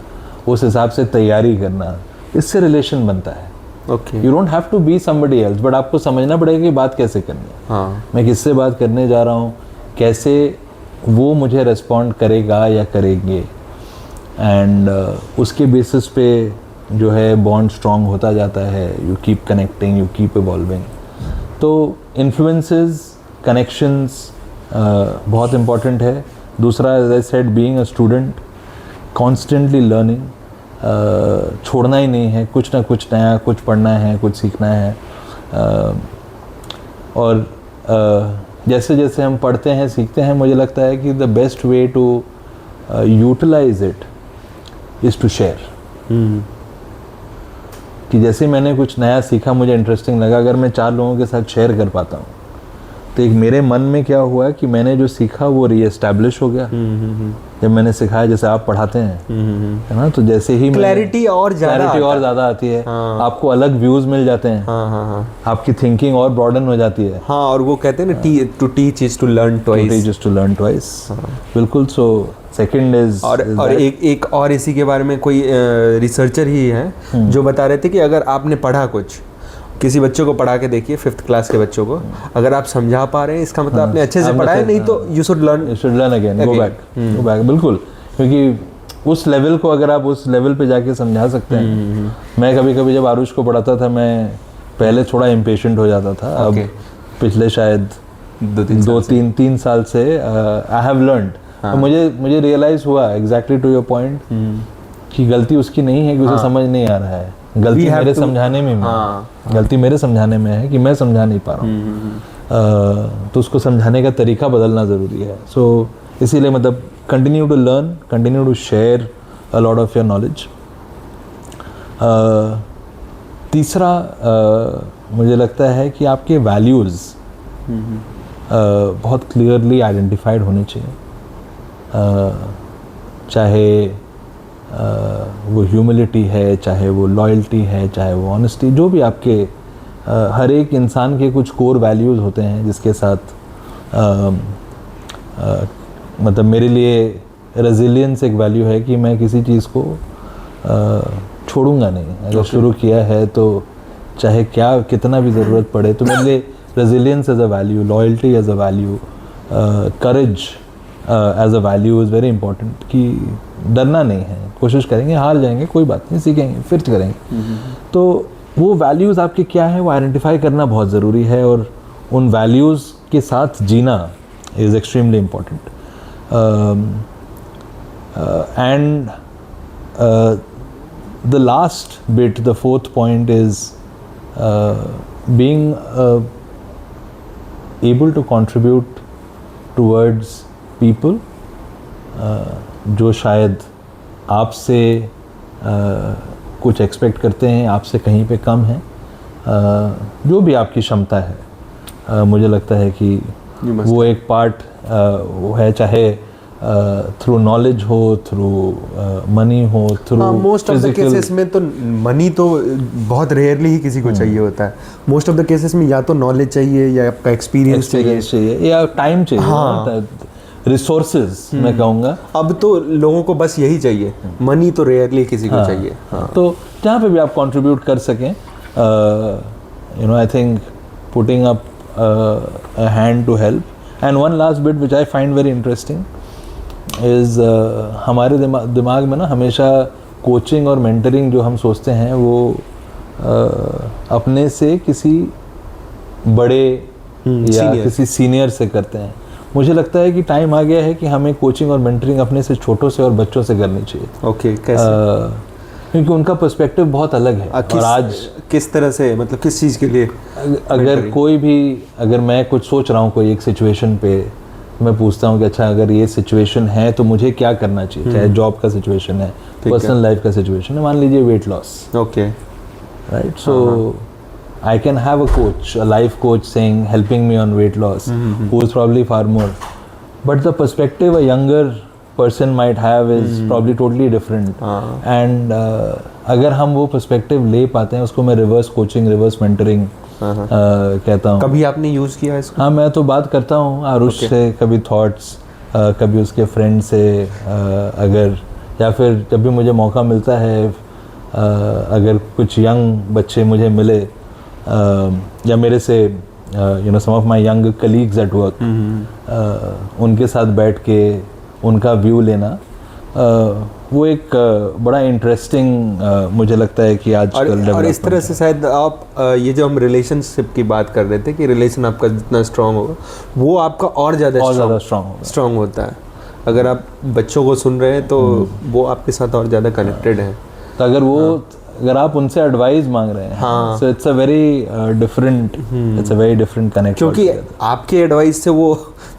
उस हिसाब से तैयारी करना, इससे रिलेशन बनता है। You don't have to be somebody else, but आपको समझना पड़ेगा कि बात कैसे करनी है। हाँ, मैं किससे बात करने जा रहा हूँ, कैसे वो मुझे रिस्पॉन्ड करेगा या करेंगे, एंड उसके बेसिस पे जो है बॉन्ड स्ट्रॉन्ग होता जाता है। You keep connecting, you keep evolving. तो इन्फ्लुएंसेस, कनेक्शंस बहुत इम्पॉर्टेंट है। दूसरा, as I said, being a student, constantly learning, छोड़ना ही नहीं है, कुछ ना कुछ नया, कुछ पढ़ना है, कुछ सीखना है। और जैसे जैसे हम पढ़ते हैं, सीखते हैं, मुझे लगता है कि the best way to utilise it is to share. कि जैसे मैंने कुछ नया सीखा, मुझे इंटरेस्टिंग लगा, अगर मैं 4 लोगों के साथ शेयर कर पाता हूँ तो एक मेरे मन में क्या हुआ कि मैंने जो सीखा वो रीएस्टैब्लिश हो गया। जब मैंने सिखाया, जैसे आप पढ़ाते हैं, है ना, तो जैसे ही क्लैरिटी और ज़्यादा आती है। आपको अलग व्यूज मिल जाते हैं। आपकी थिंकिंग और ब्रॉडन हो जाती है। हाँ, और वो कहते हैं ना, to teach is to learn twice. बिल्कुल। सो सेकंड इज, और एक और इसी के बारे में कोई रिसर्चर ही है जो बता रहे थे कि अगर आपने पढ़ा कुछ, किसी बच्चों को पढ़ा के देखिए, 5th क्लास के बच्चों को, अगर आप समझा पा रहे हैं इसका मतलब आपने अच्छे से पढ़ा है, नहीं तो you should learn again, go back. बिल्कुल, क्योंकि उस लेवल को अगर आप उस लेवल पे जाके समझा सकते हैं। मैं कभी कभी जब आरुष को पढ़ाता था, मैं पहले थोड़ा इम्पेशेंट हो जाता था। अब पिछले शायद 2-3 साल से आई हैव लर्नड। मुझे रियलाइज हुआ, एग्जैक्टली टू योर पॉइंट, कि गलती उसकी नहीं है कि उसे समझ नहीं आ रहा है, गलती मेरे समझाने में गलती मेरे समझाने में है कि मैं समझा नहीं पा रहा हूँ। तो उसको समझाने का तरीका बदलना ज़रूरी है। सो इसीलिए मतलब continue to learn, continue to share a lot of your knowledge. तीसरा, मुझे लगता है कि आपके वैल्यूज़ बहुत क्लियरली आइडेंटिफाइड होने चाहिए। चाहे वो ह्यूमिलिटी है, चाहे वो लॉयल्टी है, चाहे वो ऑनेस्टी, जो भी आपके हर एक इंसान के कुछ कोर वैल्यूज़ होते हैं जिसके साथ मतलब मेरे लिए रेजिलियंस एक वैल्यू है कि मैं किसी चीज़ को छोड़ूंगा नहीं। अगर शुरू किया है तो चाहे क्या कितना भी ज़रूरत पड़े, तो मेरे लिए resilience as a value, loyalty as a value, courage as a value is very important. कि डरना नहीं है, कोशिश करेंगे, हार जाएंगे कोई बात नहीं, सीखेंगे फिर करेंगे। तो वो वैल्यूज़ आपके क्या हैं वो आइडेंटिफाई करना बहुत ज़रूरी है, और उन वैल्यूज़ के साथ जीना is extremely important. And the last bit, the fourth point is being able to contribute towards people जो शायद आपसे कुछ एक्सपेक्ट करते हैं, आपसे कहीं पे कम है। जो भी आपकी क्षमता है, मुझे लगता है कि वो एक पार्ट वो है, चाहे थ्रू नॉलेज हो, थ्रू मनी हो, through most of the cases में तो मनी तो बहुत रेयरली ही किसी को चाहिए होता है। मोस्ट ऑफ द केसेस में या तो नॉलेज चाहिए या आपका एक्सपीरियंस चाहिए या टाइम चाहिए। हाँ, रिसोर्सेज मैं कहूँगा। अब तो लोगों को बस यही चाहिए, मनी तो रेयरली किसी को चाहिए। तो जहाँ पे भी आप कंट्रीब्यूट कर सकें, you know, I think putting up a hand to help. And one last bit which I find very interesting is हमारे दिमाग में ना हमेशा कोचिंग और मेंटरिंग जो हम सोचते हैं वो अपने से किसी बड़े या किसी सीनियर से करते हैं। मुझे लगता है कि टाइम आ गया है कि हमें कोचिंग और मेंटरिंग अपने से छोटों से और बच्चों से करनी चाहिए। ओके, कैसे? क्योंकि उनका पर्सपेक्टिव बहुत अलग है। और आज किस तरह से, मतलब किस चीज़ के लिए? अगर कोई भी, अगर मैं कुछ सोच रहा हूँ कोई एक सिचुएशन पे, मैं पूछता हूँ कि अच्छा अगर ये सिचुएशन है तो मुझे क्या करना चाहिए, चाहे जॉब का सिचुएशन है, पर्सनल लाइफ का सिचुएशन है, मान लीजिए weight loss. Okay, right. So I can have a coach, a life coach saying, helping me on weight loss, who is probably far more. But the perspective a younger person might have is probably totally different. And अगर हम वो perspective ले पाते हैं, उसको मैं reverse coaching, reverse mentoring कहता हूँ। कभी आपने यूज़ किया इसको? हाँ, मैं तो बात करता हूँ आरुष से, कभी थॉट्स, कभी उसके फ्रेंड से, अगर या फिर जब भी मुझे मौका मिलता है, अगर कुछ यंग बच्चे मुझे मिले या मेरे से you know some of my young colleagues at work, उनके साथ बैठ के उनका व्यू लेना, वो एक बड़ा इंटरेस्टिंग मुझे लगता है कि आजकल और इस तरह से शायद आप ये जो हम रिलेशनशिप की बात कर रहे थे कि रिलेशन आपका जितना स्ट्रांग होगा वो आपका और ज़्यादा स्ट्रांग होता है। अगर आप बच्चों को सुन रहे हैं तो वो आपके साथ और ज़्यादा कनेक्टेड हैं। तो अगर आप उनसे एडवाइस मांग रहे हैं, so it's a very different connect, क्योंकि आपके एडवाइस से वो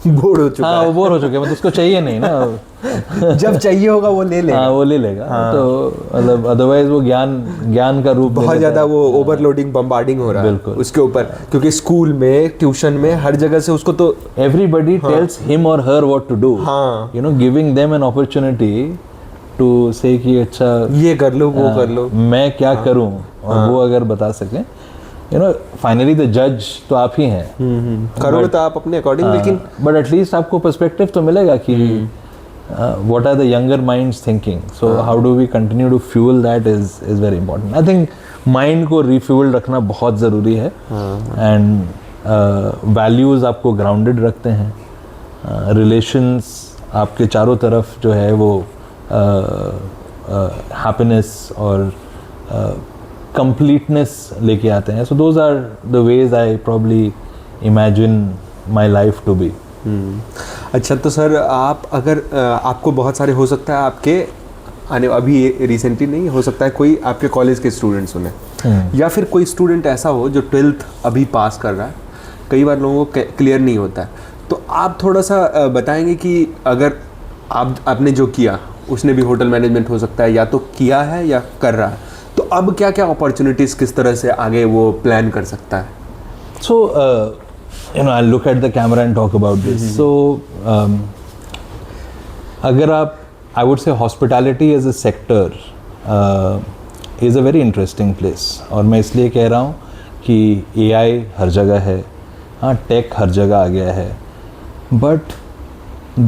बोर हो चुका है। हाँ, वो बोर हो चुके हैं, मतलब उसको चाहिए नहीं ना। जब चाहिए होगा वो ले लेगा। हाँ, वो ले लेगा। तो मतलब अदरवाइज वो ज्ञान का रूप बहुत ज़्यादा वो ओवरलोडिंग, बम्बार्डिंग हो रहा है उसके ऊपर, क्योंकि स्कूल में, ट्यूशन में, हर जगह से उसको तो एवरीबडी टेल्स हिम और her what to do, you know, giving them an opportunity to say कि अच्छा ये कर लो, वो कर लो, मैं क्या करूं, और वो अगर बता सकें, यू नो, फाइनली द जज तो आप ही हैं। करोगे तो आप अपने अकॉर्डिंग, लेकिन बट एटलीस्ट आपको पर्सपेक्टिव तो मिलेगा कि what are the younger minds thinking, so how do we continue to fuel that is very important. I think mind को रिफ्यूल रखना बहुत ज़रूरी है। एंड वैल्यूज़ आपको ग्राउंडेड रखते हैं, रिलेशंस आपके चारों तरफ जो है वो हैप्पीनेस और कंप्लीटनेस लेके आते हैं। So those are the ways I probably imagine my life to be. अच्छा, तो सर आप अगर आपको बहुत सारे, हो सकता है आपके आने अभी रिसेंटली नहीं, हो सकता है कोई आपके कॉलेज के स्टूडेंट सुने, या फिर कोई स्टूडेंट ऐसा हो जो 12th अभी पास कर रहा है, कई बार लोगों को क्लियर नहीं होता है, तो आप थोड़ा सा बताएंगे कि अगर आपने जो किया, उसने भी होटल मैनेजमेंट हो सकता है, या तो किया है या कर रहा है, तो अब क्या क्या अपॉर्चुनिटीज़ किस तरह से आगे वो प्लान कर सकता है? So you know, I look at the camera and talk about this. So अगर आप I would say hospitality as a sector is a very interesting place. और मैं इसलिए कह रहा हूँ कि AI हर जगह है, हाँ टेक हर जगह आ गया है, but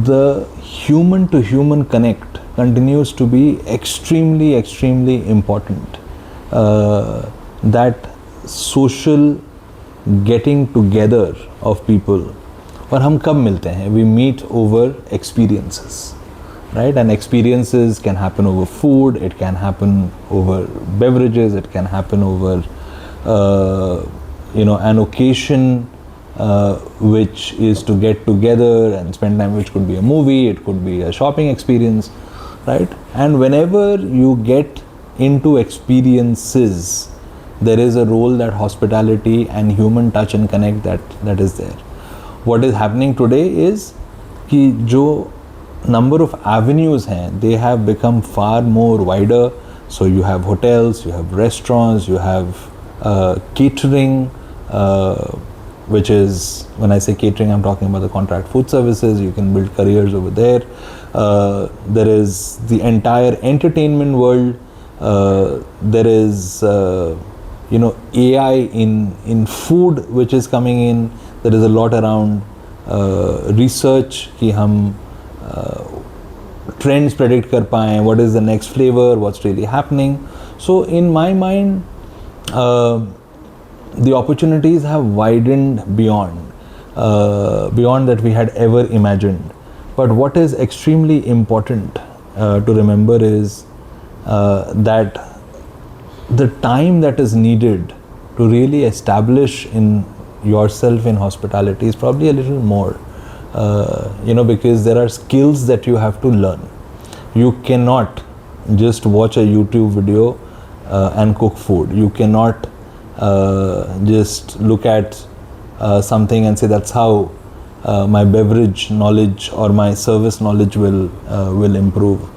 the human to human connect continues to be extremely important. That social getting together of people. और हम कब मिलते हैं? We meet over experiences, right? And experiences can happen over food, it can happen over beverages, it can happen over an occasion which is to get together and spend time, which could be a movie, it could be a shopping experience, right? And whenever you get into experiences, there is a role that hospitality and human touch and connect that is there. What is happening today is कि जो number of avenues हैं, they have become far more wider. So you have hotels, you have restaurants, you have catering, which is, when I say catering, I'm talking about the contract food services. You can build careers over there. There is the entire entertainment world. There is AI in food which is coming in. There is a lot around research कि हम trends predict कर पाएँ, what is the next flavor, what's really happening. So in my mind, the opportunities have widened beyond that we had ever imagined. But what is extremely important to remember is that the time that is needed to really establish in yourself in hospitality is probably a little more, because there are skills that you have to learn. You cannot just watch a YouTube video and cook food. You cannot just look at something and say that's how my beverage knowledge or my service knowledge will improve.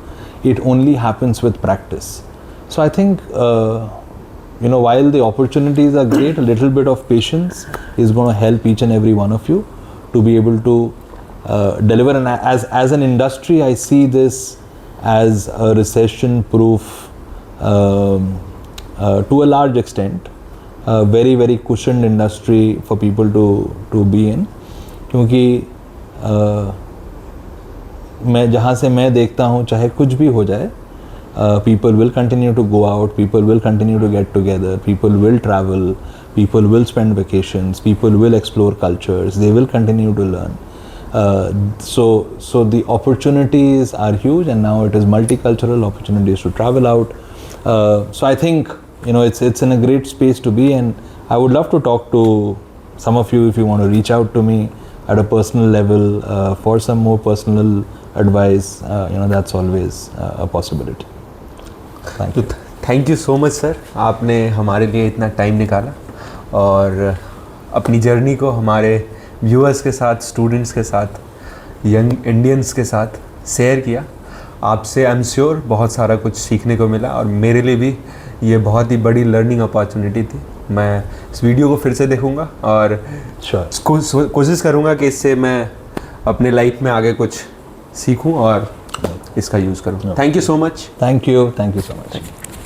It only happens with practice. So I think while the opportunities are great, a little bit of patience is going to help each and every one of you to be able to deliver. And as an industry, I see this as a recession-proof to a large extent, a very very cushioned industry for people to be in. क्योंकि मैं जहाँ से मैं देखता हूँ, चाहे कुछ भी हो जाए, people will continue to go out, people will continue to get together, people will travel, people will spend vacations, people will explore cultures, they will continue to learn. So the opportunities are huge, and now it is multicultural opportunities to travel out. So I think it's in a great space to be, and I would love to talk to some of you if you want to reach out to me at a personal level for some more personal advice. That's always a possibility. Thank you. Thank you so much sir, आपने हमारे लिए इतना टाइम निकाला और अपनी जर्नी को हमारे व्यूअर्स के साथ, स्टूडेंट्स के साथ, यंग इंडियंस के साथ शेयर किया. आपसे आई एम श्योर बहुत सारा कुछ सीखने को मिला, और मेरे लिए भी ये बहुत ही बड़ी लर्निंग अपॉर्चुनिटी थी. मैं इस वीडियो को फिर से देखूंगा और कोशिश करूंगा कि इससे मैं अपने लाइफ में आगे कुछ सीखूं और इसका यूज़ करूं. Thank you so much. Thank you so much.